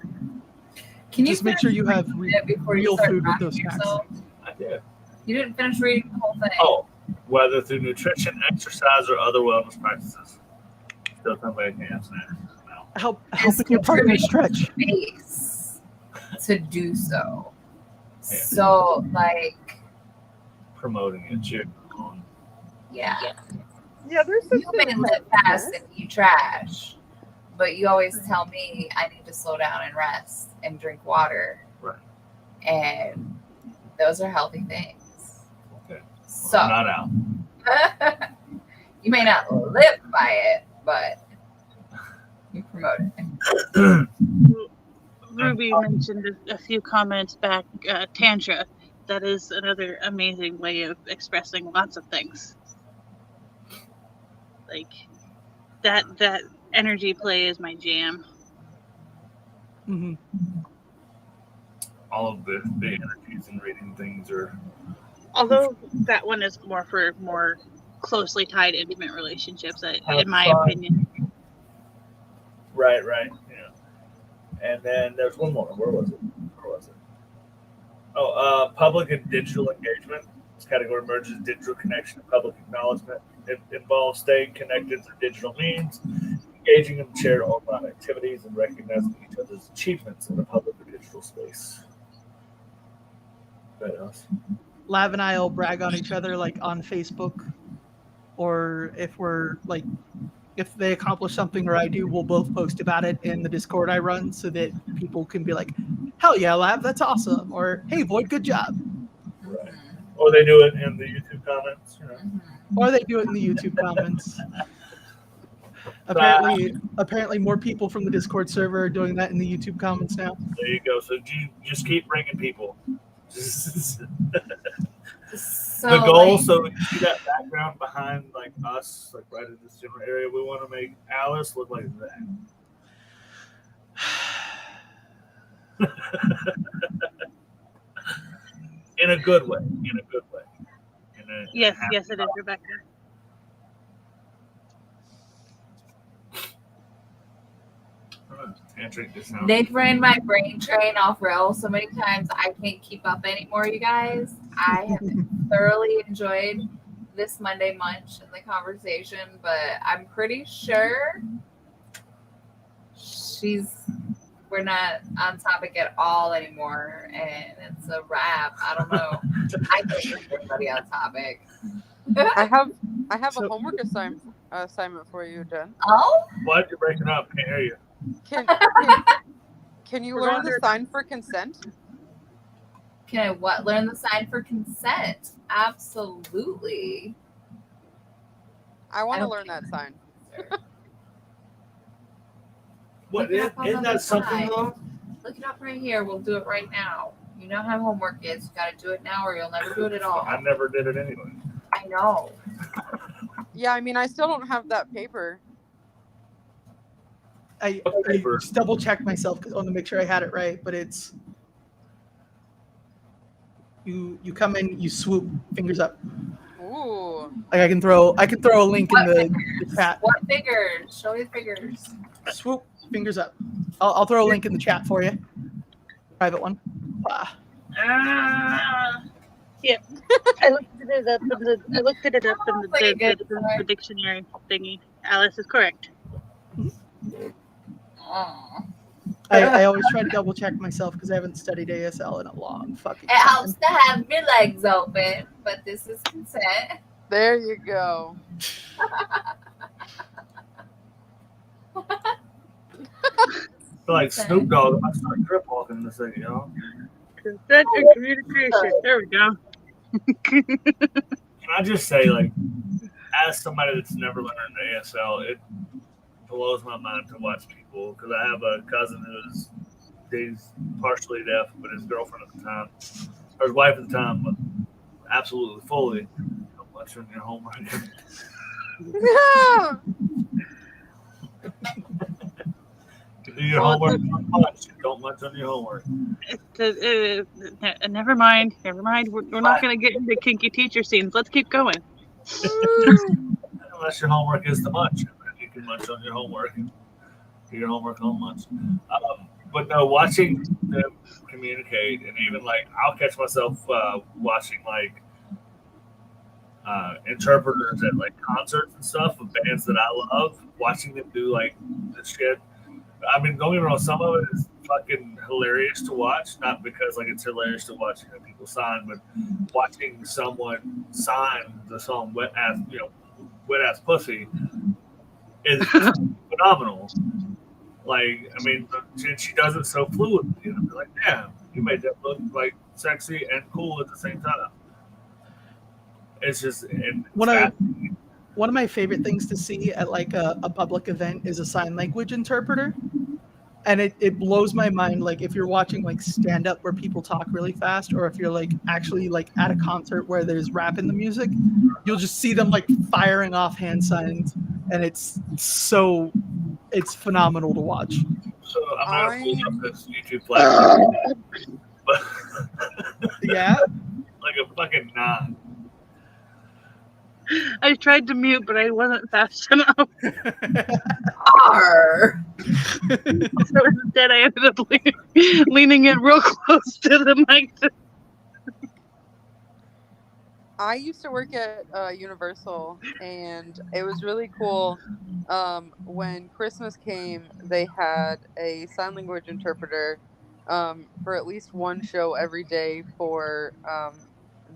Can you Just make sure you have before you real start food with knocking those snacks. yourself? I did. You didn't finish reading the whole thing. Oh, whether through nutrition, exercise, or other wellness practices. Still somebody can have snacks. No. Helping your partner stretch. Space to do so. Yeah. So, like, Promoting it, cheering on. yeah. Yeah, there's You may live fast and eat trash, but you always tell me I need to slow down and rest and drink water. Right. And those are healthy things. Okay. So, I'm not out. you may not live by it, but you promote it. Ruby mentioned a few comments back. Tantra, that is another amazing way of expressing lots of things. Like that energy play is my jam. Hmm. All of the energies and reading things are Although that one is more for more closely tied intimate relationships, Have in my fun. opinion. right. Yeah. And then there's one more. Where was it? Oh, public and digital engagement. This category merges digital connection and public acknowledgement. It involves staying connected through digital means, engaging in shared online activities, and recognizing each other's achievements in the public or digital space. What else? Lav and I will brag on each other like on Facebook, or if they accomplish something or I do, we'll both post about it in the Discord I run so that people can be like, hell yeah, Lav, that's awesome. Or, hey, Void, good job. Right. Or they do it in the YouTube comments. You know. Or they do it in the YouTube comments. Apparently more people from the Discord server are doing that in the YouTube comments now. There you go. So you just keep bringing people. So, The goal, like, so you see that background behind like us, like right in this general area, we want to make Alice look like that. In a good way. Yes, it is, Rebecca. Tantric just sounds. they've ran my brain train off rails so many times I can't keep up anymore, you guys. I have thoroughly enjoyed this Monday Munch and the conversation, but I'm pretty sure we're not on topic at all anymore, and it's a wrap. I don't know. I can't get everybody on topic. I have a So- homework assignment for you, Jen. Oh, What? You're breaking up. Can't hear you. Can you We're learn on the there. sign for consent? can I learn the sign for consent? Absolutely. I want I to don't learn that sign. What? Look it up on Isn't the that something side. though? Look it up right here. We'll do it right now. You know how homework is. You got to do it now, or you'll never do it at all. I never did it anyway. I know. Yeah, I mean, I still don't have that paper. I Paper. just double checked myself because I want to make sure I had it right, but it's you come in, you swoop, fingers up. Ooh. Like I can throw a link in the chat. What figures? Show me figures. Swoop, fingers up. I'll throw a link in the chat for you. Private one. Ah. Yeah. I looked it up in the dictionary thingy. Alice is correct. Oh. I always try to double check myself because I haven't studied ASL in a long fucking It time. helps to have your legs open, but this is consent. There you go. I feel like Snoop Dogg. I start trip walking in a second, y'all. Consent and communication. There we go. Can I just say, like, as somebody that's never learned ASL, blows my mind to watch people, because I have a cousin he's partially deaf, but his girlfriend at the time, or his wife at the time, was absolutely fully. Don't watch on your homework. Do your homework, don't much on your homework. Never mind. We're not going to get into kinky teacher scenes. Let's keep going. Unless your homework is too much, you can munch on your homework and do your homework on lunch. But no, watching them communicate, and even like I'll catch myself watching like interpreters at like concerts and stuff of bands that I love, watching them do like this shit. I mean, don't get me wrong, some of it is fucking hilarious to watch, not because like it's hilarious to watch people sign, but watching someone sign the song Wet Ass Pussy is phenomenal. Like, I mean, she does it so fluidly. And I'm like, damn, you made that look like sexy and cool at the same time. It's just one of my favorite things to see at like a public event is a sign language interpreter. And it blows my mind, like if you're watching like stand up where people talk really fast, or if you're like actually like at a concert where there's rap in the music, you'll just see them like firing off hand signs, and it's phenomenal to watch. So I'm gonna pull up this YouTube platform. Yeah, like a fucking nine. I tried to mute, but I wasn't fast enough. Arr. So instead, I ended up leaning in real close to the mic. I used to work at Universal, and it was really cool. When Christmas came, they had a sign language interpreter for at least one show every day for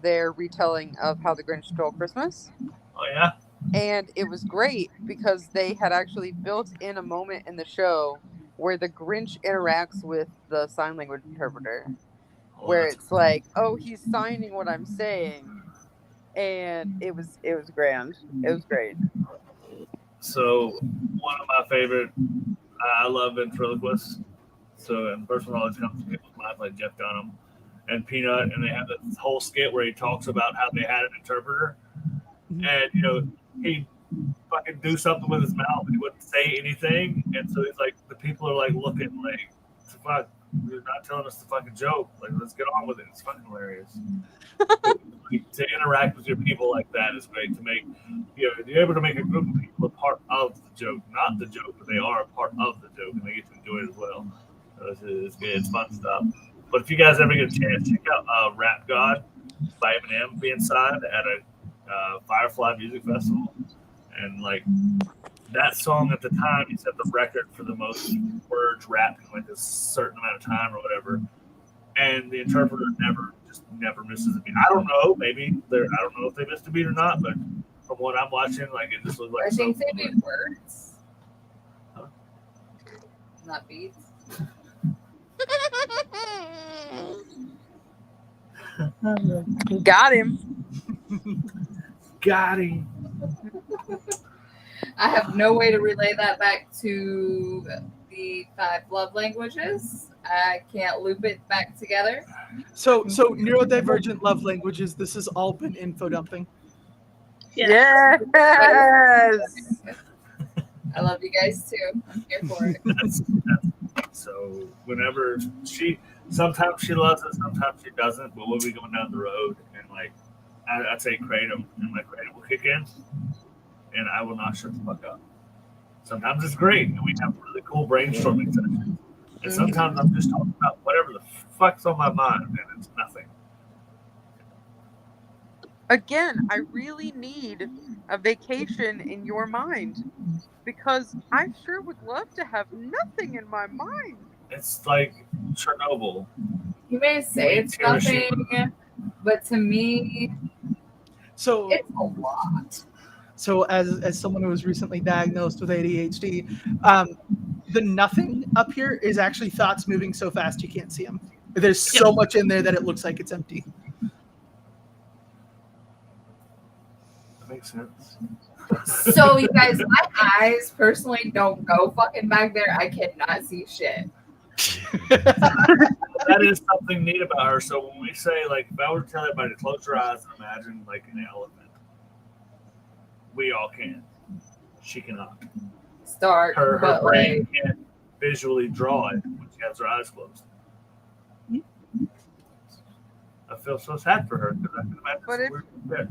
their retelling of How the Grinch Stole Christmas. Oh, yeah? And it was great because they had actually built in a moment in the show where the Grinch interacts with the sign language interpreter, where it's like, oh, he's signing what I'm saying. And it was grand. It was great. So one of my favorite, I love ventriloquists. So, and first one always comes to people's minds, like Jeff Dunham and Peanut, and they have this whole skit where he talks about how they had an interpreter, and he'd fucking do something with his mouth, and he wouldn't say anything, and so he's like, the people are like looking like, fuck, you're not telling us the fucking joke. Like, let's get on with it. It's fucking hilarious. To interact with your people like that is great. To make you're able to make a group of people a part of the joke, not the joke, but they are a part of the joke, and they get to enjoy it as well. So it's good. It's fun stuff. But if you guys ever get a chance, check out Rap God by Eminem being signed at a Firefly Music Festival. And like that song at the time, he set the record for the most words rapped in like a certain amount of time or whatever. And the interpreter never misses a beat. I don't know, I don't know if they missed a beat or not, but from what I'm watching, like it just looks like I think they do words. Huh? Not beats. Got him. Got him. I have no way to relay that back to the 5 love languages. I can't loop it back together. So neurodivergent love languages. This has all been info dumping. Yes. I love you guys too. I'm here for it. So whenever sometimes she loves it, sometimes she doesn't. But we'll be going down the road, and like I'd say kratom, and my kratom will kick in, and I will not shut the fuck up. Sometimes it's great, and we have really cool brainstorming sessions. And sometimes I'm just talking about whatever the fuck's on my mind, and it's nothing. Again, I really need a vacation in your mind because I sure would love to have nothing in my mind. It's like Chernobyl. You may say it's nothing, but to me, So it's a lot. So as someone who was recently diagnosed with ADHD, the nothing up here is actually thoughts moving so fast you can't see them. There's so much in there that it looks like it's empty. makes sense. So you guys, my eyes personally don't go fucking back there. I cannot see shit. That is something neat about her. So when we say, like, if I were to tell everybody to close your eyes and imagine like an elephant, we all can. She cannot. Start, Her but brain like, can't visually draw it when she has her eyes closed. I feel so sad for her because I can imagine. But if- weird shit.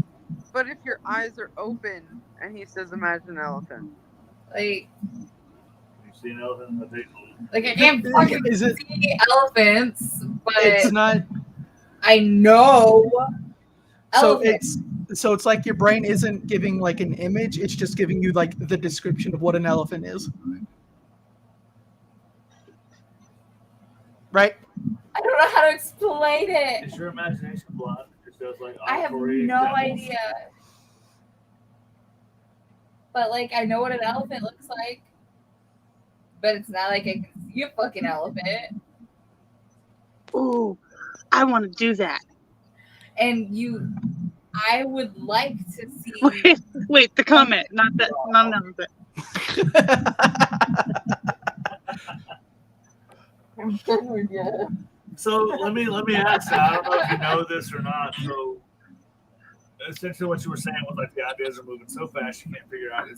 But if your eyes are open and he says, imagine an elephant. like, You see an elephant in the table. like I can't fucking Is it? see elephants, but It's not. I know. So elephants. it's like your brain isn't giving like an image. It's just giving you like the description of what an elephant is. Right? I don't know how to explain it. Is your imagination blind? It just like I have auditory no examples? idea. But like I know what an elephant looks like. But it's not like I can see a fucking elephant. Ooh, I want to do that. And I would like to see Wait, the comment, not that, not none of it. So let me ask you. I don't know if you know this or not. So essentially, what you were saying was like the ideas are moving so fast you can't figure out.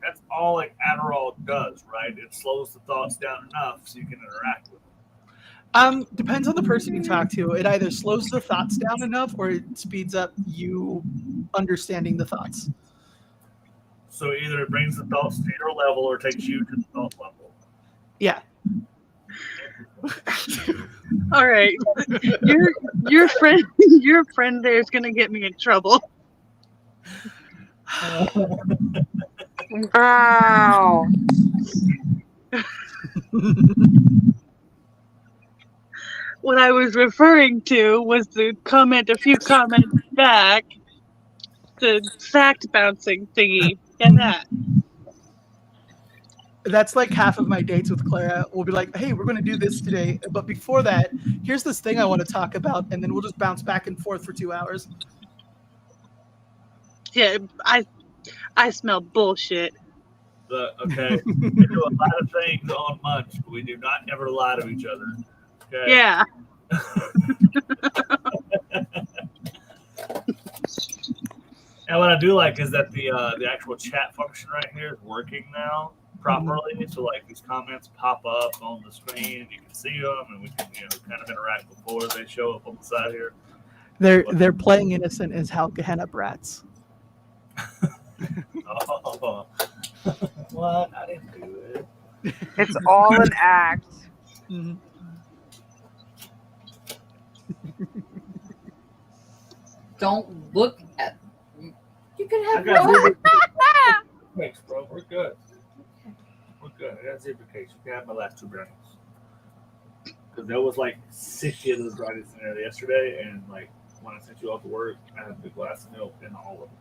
That's all like Adderall does, right? It slows the thoughts down enough so you can interact with them. Depends on the person you talk to. It either slows the thoughts down enough or it speeds up you understanding the thoughts. So either it brings the thoughts to your level or takes you to the thought level. Yeah. All right, your friend there is gonna get me in trouble. Wow. What I was referring to was the comment a few comments back, the fact bouncing thingy, and that. That's like half of my dates with Clara. We'll be like, hey, we're going to do this today. But before that, here's this thing I want to talk about. And then we'll just bounce back and forth for 2 hours. Yeah, I smell bullshit. Okay, we do a lot of things on Munch, but we do not ever lie to each other. Okay? Yeah. And what I do like is that the actual chat function right here is working now properly. So like these comments pop up on the screen, and you can see them, and we can kind of interact before they show up on the side here. They're playing innocent as Hal Gehenna brats. Oh, what? I didn't do it. It's all an act. Mhm. don't look at you can I have got no zebra cakes, bro. We're good. We're good. I got zebra cakes. You can have my last 2 brownies. Because there was like 60 of those brownies in there yesterday, and like when I sent you off to work, I had a big glass of milk in all of them.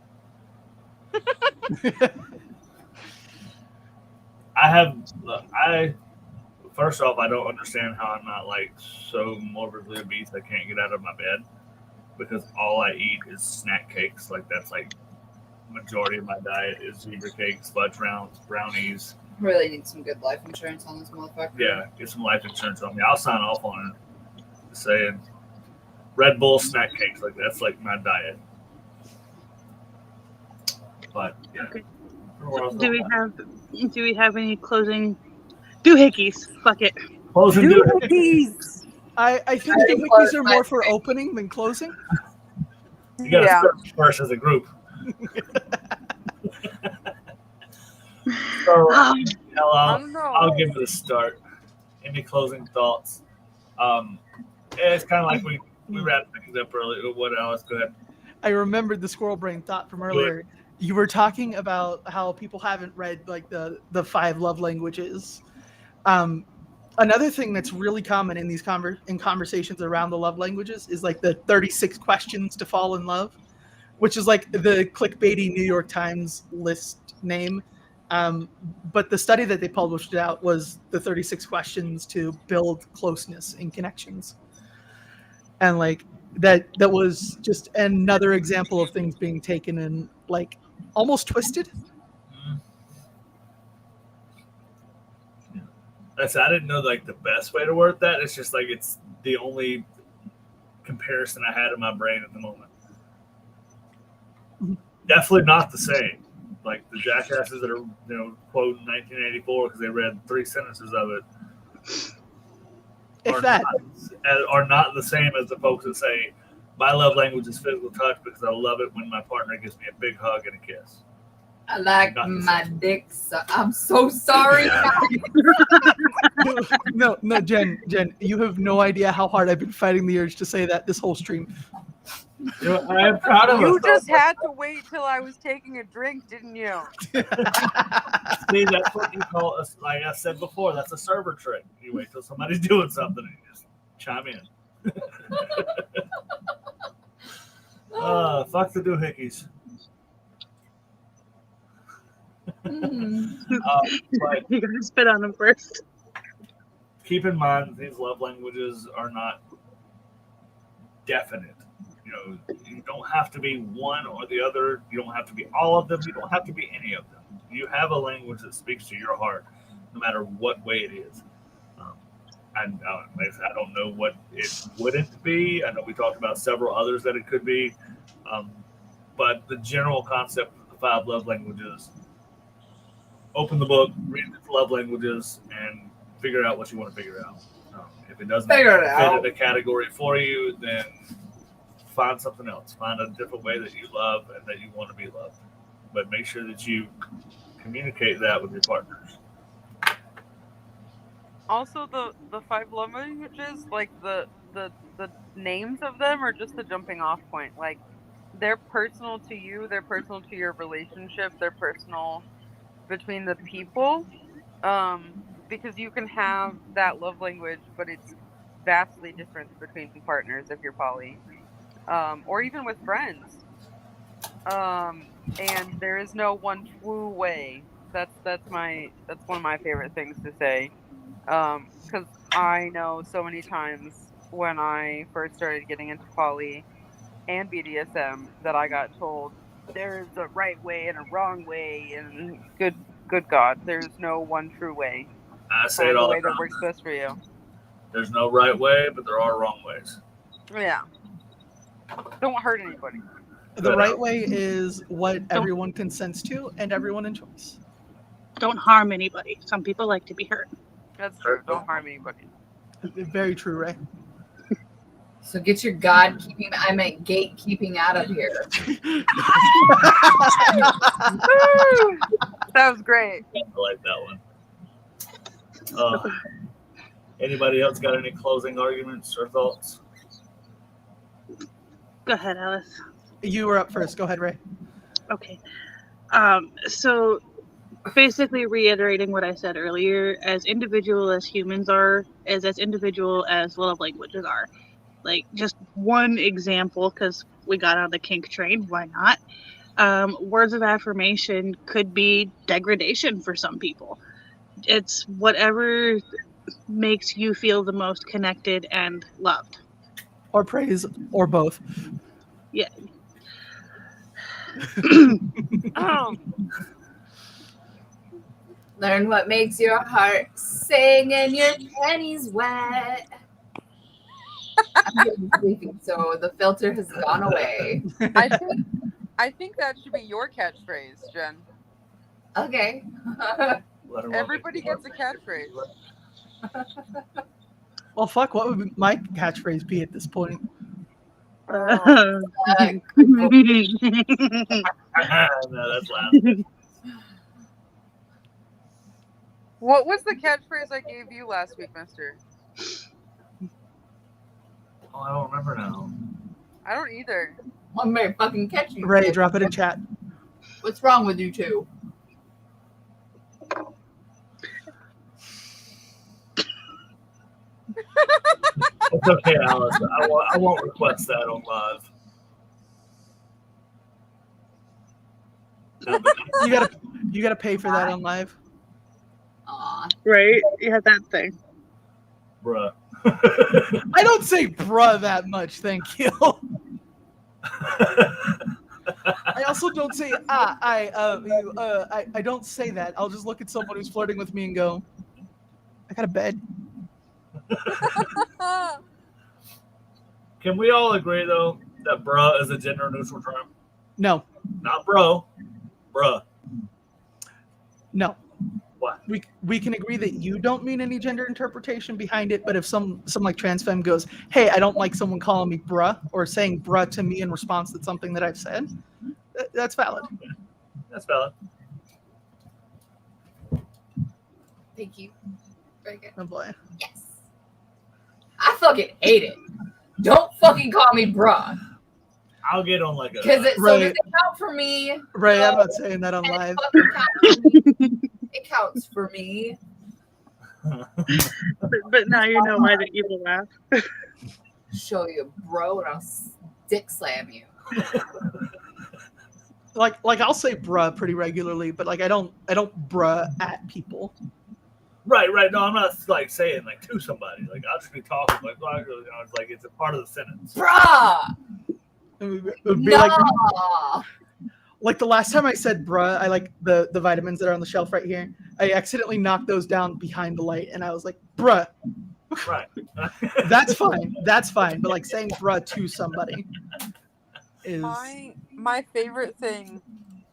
First off, I don't understand how I'm not like so morbidly obese I can't get out of my bed, because all I eat is snack cakes. Like that's like majority of my diet is zebra cakes, fudge rounds, brownies. really need some good life insurance on this motherfucker. Yeah, get some life insurance on me. I'll sign off on it. Saying Red Bull snack cakes, like that's like my diet. But yeah. Okay. Everywhere else Do we I'm have any closing doohickeys? Fuck it. closing do it. Doohickeys. I think I the think wikis are close more my for thing. opening than closing. You gotta Yeah. start first as a group. So Oh, I I'll don't know. give it a start. Any closing thoughts? It's kind of like we wrapped things up earlier. What else? Go ahead. I remembered the squirrel brain thought from earlier. You were talking about how people haven't read like the 5 love languages. Another thing that's really common in these conversations around the love languages is like the 36 questions to fall in love, which is like the clickbaity New York Times list name. But the study that they published out was the 36 questions to build closeness and connections. And like that was just another example of things being taken and like almost twisted. I didn't know like the best way to word that. It's just like it's the only comparison I had in my brain at the moment. Definitely not the same. Like the jackasses that are quoting 1984 because they read 3 sentences of it If that. are not the same as the folks that say my love language is physical touch because I love it when my partner gives me a big hug and a kiss. I like Not the my same. dick. I'm so sorry. No, Jen, you have no idea how hard I've been fighting the urge to say that this whole stream. I am proud of You us. just had to wait till I was taking a drink, didn't you? See, that's what you call us. Like I said before, that's a server trick. You wait till somebody's doing something and you just chime in. Fuck the doohickeys. But You gotta spit on them first. keep in mind these love languages are not definite. You don't have to be one or the other. You don't have to be all of them. You don't have to be any of them. You have a language that speaks to your heart, no matter what way it is. I don't know what it wouldn't be. I know we talked about several others that it could be, but the general concept of the 5 love languages: open the book, read the love languages, and figure out what you want to figure out. If it doesn't Figure it fit out. in a category for you, then find something else. Find a different way that you love and that you want to be loved. But make sure that you communicate that with your partners. Also, the 5 love languages, like the names of them are just the jumping off point. Like they're personal to you, they're personal to your relationship, they're personal between the people. Because you can have that love language, but it's vastly different between partners if you're poly, or even with friends. And there is no one true way. That's one of my favorite things to say. Because I know so many times when I first started getting into poly and BDSM that I got told there's a right way and a wrong way, and good God, there's no one true way. I say Find it the all way the that time. works best for you. There's no right way, but there are wrong ways. Yeah. Don't hurt anybody. The right way is what everyone consents to and everyone enjoys. Don't harm anybody. Some people like to be hurt. That's true. Don't harm anybody. Very true, Ray. So get your gatekeeping out of here. That was great. I like that one. Anybody else got any closing arguments or thoughts? Go ahead, Alice. You were up first. Go ahead, Ray. Okay. So basically reiterating what I said earlier, as individual as humans are, as individual as love languages are. Like just one example, because we got on the kink train, why not? Words of affirmation could be degradation for some people. It's whatever makes you feel the most connected and loved. Or praise, or both. Yeah. Learn what makes your heart sing and your panties wet. I'm getting sleepy, so the filter has gone away. I think that should be your catchphrase, Jen. Okay. Everybody gets a catchphrase. Well, fuck, what would my catchphrase be at this point? No, that's loud. What was the catchphrase I gave you last week, mister? Oh, I don't remember now. I don't either. I'm very fucking catchy. Ray, drop it in chat. What's wrong with you two? It's okay, Alice. I won't request that on live. No, but You gotta pay for that on live. Aw. Right? Yeah, that thing. bruh. I don't say bruh that much, thank you. I also don't say I don't say that. I'll just look at someone who's flirting with me and go, I got a bed. Can we all agree though that bruh is a gender neutral term? No, Not bro, bruh. no. What? We can agree that you don't mean any gender interpretation behind it, but if some like trans femme goes, hey, I don't like someone calling me bruh or saying bruh to me in response to something that I've said, that's valid. That's valid. Thank you. Very good. Oh boy. Yes. I fucking hate it. Don't fucking call me bruh. I'll get on like a. Because so Right. does it count for me? Ray, I'm not saying that on And live. it fucking counts for me. It counts for me. But now you know why the evil laugh. Show you, bro, and I'll dick slam you. Like I'll say bruh pretty regularly, but like I don't bruh at people. Right. No, I'm not like saying like to somebody. Like I'll just be talking like, well, you know, it's like it's a part of the sentence. Bruh! It would be No! like the last time I said bruh, I like the vitamins that are on the shelf right here. I accidentally knocked those down behind the light, and I was like, bruh. Right. That's fine. That's fine. But like saying bruh to somebody is My favorite thing,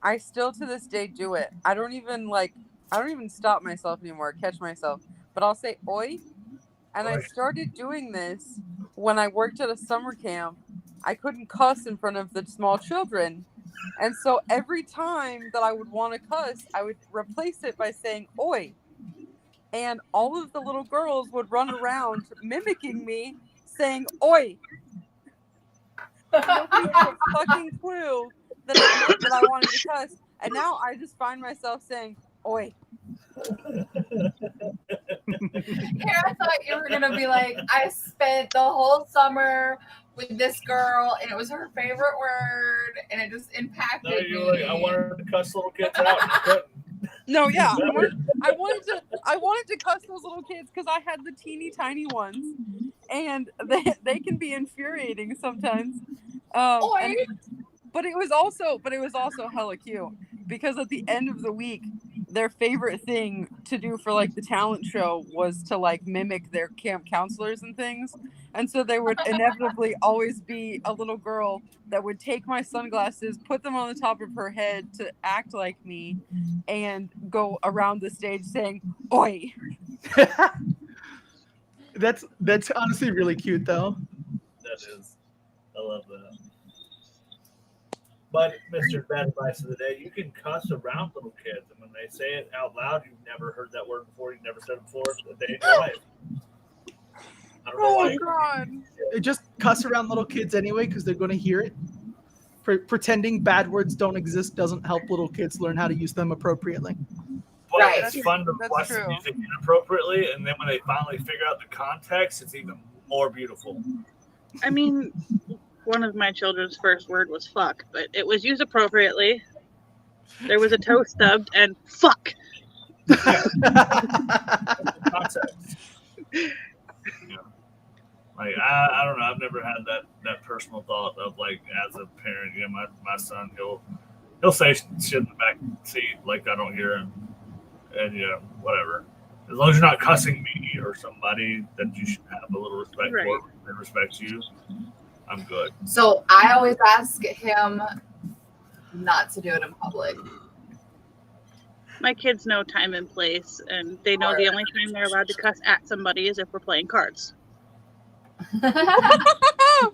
I still to this day do it. I don't even stop myself anymore, catch myself. But I'll say oi. And I Oi. started doing this when I worked at a summer camp. I couldn't cuss in front of the small children. And so every time that I would want to cuss, I would replace it by saying oi. And all of the little girls would run around mimicking me saying oi. Nobody had a fucking clue that it meant that I wanted to cuss. And now I just find myself saying oi. Here, I thought you were gonna be like, I spent the whole summer with this girl, and it was her favorite word, and it just impacted No, me. you're like, I wanted to cuss little kids out. And you couldn't. No, yeah, I wanted to cuss those little kids because I had the teeny tiny ones, and they can be infuriating sometimes. Oi. But it was also hella cute because at the end of the week, their favorite thing to do for like the talent show was to like mimic their camp counselors and things. And so there would inevitably always be a little girl that would take my sunglasses, put them on the top of her head to act like me, and go around the stage saying, oi. That's honestly really cute though. That is. I love that. But Mr. Bad Advice of the Day, you can cuss around little kids, and when they say it out loud, you've never heard that word before, you've never said it before a day in your life. I don't know why. God. Just cuss around little kids anyway because they're going to hear it. Pretending bad words don't exist doesn't help little kids learn how to use them appropriately. But Right. it's fun to That's watch them true. use it inappropriately, and then when they finally figure out the context, it's even more beautiful. I mean, one of my children's first word was fuck, but it was used appropriately. There was a toe stubbed and fuck. Context. Yeah. Like I don't know. I've never had that personal thought of like as a parent. You know, my son he'll say shit in the back seat like I don't hear him, and yeah, whatever. As long as you're not cussing me or somebody that you should have a little respect Right. for and respects you, I'm good. So I always ask him not to do it in public. My kids know time and place, and they know the only time they're allowed to cuss at somebody is if we're playing cards. I'll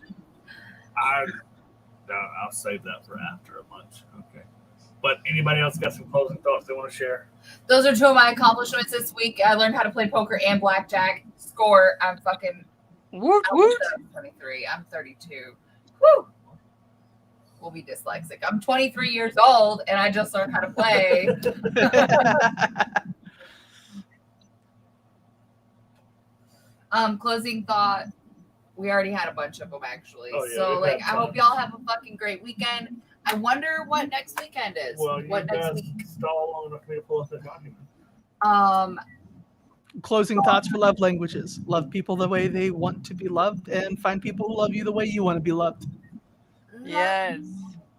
save that for after lunch. Okay. But anybody else got some closing thoughts they want to share? Those are two of my accomplishments this week. I learned how to play poker and blackjack. Score. I'm fucking. Woot I woot. wish I was 23. I'm 32. Woo! We'll be dyslexic. I'm 23 years old and I just learned how to play. Closing thought. We already had a bunch of them actually. Oh, yeah, So we've like, had I hope y'all have a fucking great weekend. I wonder what next weekend is. Well, you what next guys week? stall long enough for me to pull up the document. Closing thoughts for love languages. Love people the way they want to be loved and find people who love you the way you want to be loved. Yes.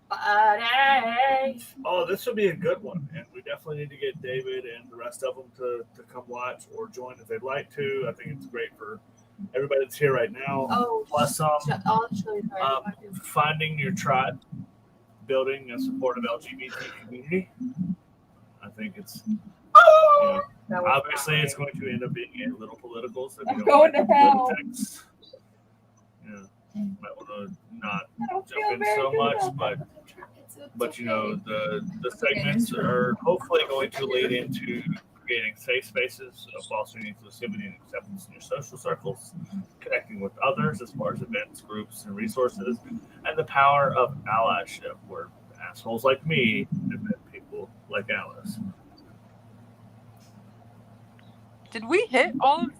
Buddy. Oh, this would be a good one, and we definitely need to get David and the rest of them to come watch or join if they'd like to. I think it's great for everybody that's here right now. Oh, Plus, I'll show you finding your tribe, building a supportive LGBT community. I think it's obviously it's going to end up being a little political, so if you don't like politics, might want to not jump in so much, but you know the segments are hopefully going to lead into creating safe spaces, fostering inclusivity and acceptance in your social circles, connecting with others as far as events, groups, and resources, and the power of allyship, where assholes like me have met people like Alice. Did we hit all of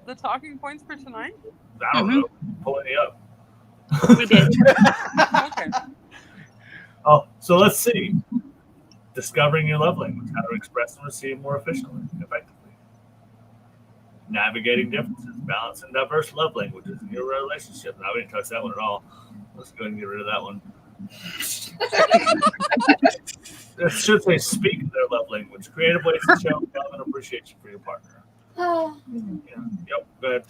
the talking points for tonight? I don't know, pulling you up. We did. Okay. Oh, so let's see. Discovering your love language, how to express and receive more efficiently, effectively. Navigating differences, balancing diverse love languages in your relationship. I didn't touch that one at all. Let's go ahead and get rid of that one. It should say speak their love language. Creative ways to show love and appreciation for your partner. Yep, go ahead.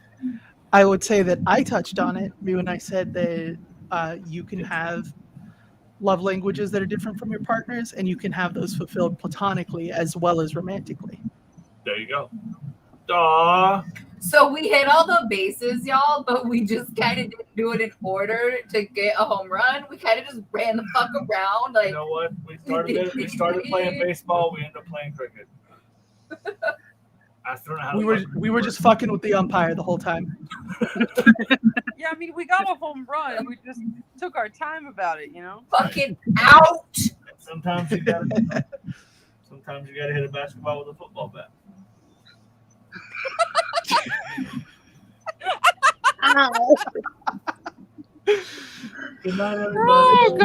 I would say that I touched on it when I said that you can have love languages that are different from your partners, and you can have those fulfilled platonically as well as romantically. There you go. Aww. So we hit all the bases, y'all, but we just kind of didn't do it in order to get a home run. We kind of just ran the fuck around. Like, You know what? We started playing baseball. We ended up playing cricket. I don't know how We were just fucking with the umpire the whole time. Yeah, I mean, we got a home run. We just took our time about it, you know? fucking out. Sometimes you gotta hit a basketball with a football bat. Ow. Good night, everybody. Oh, God.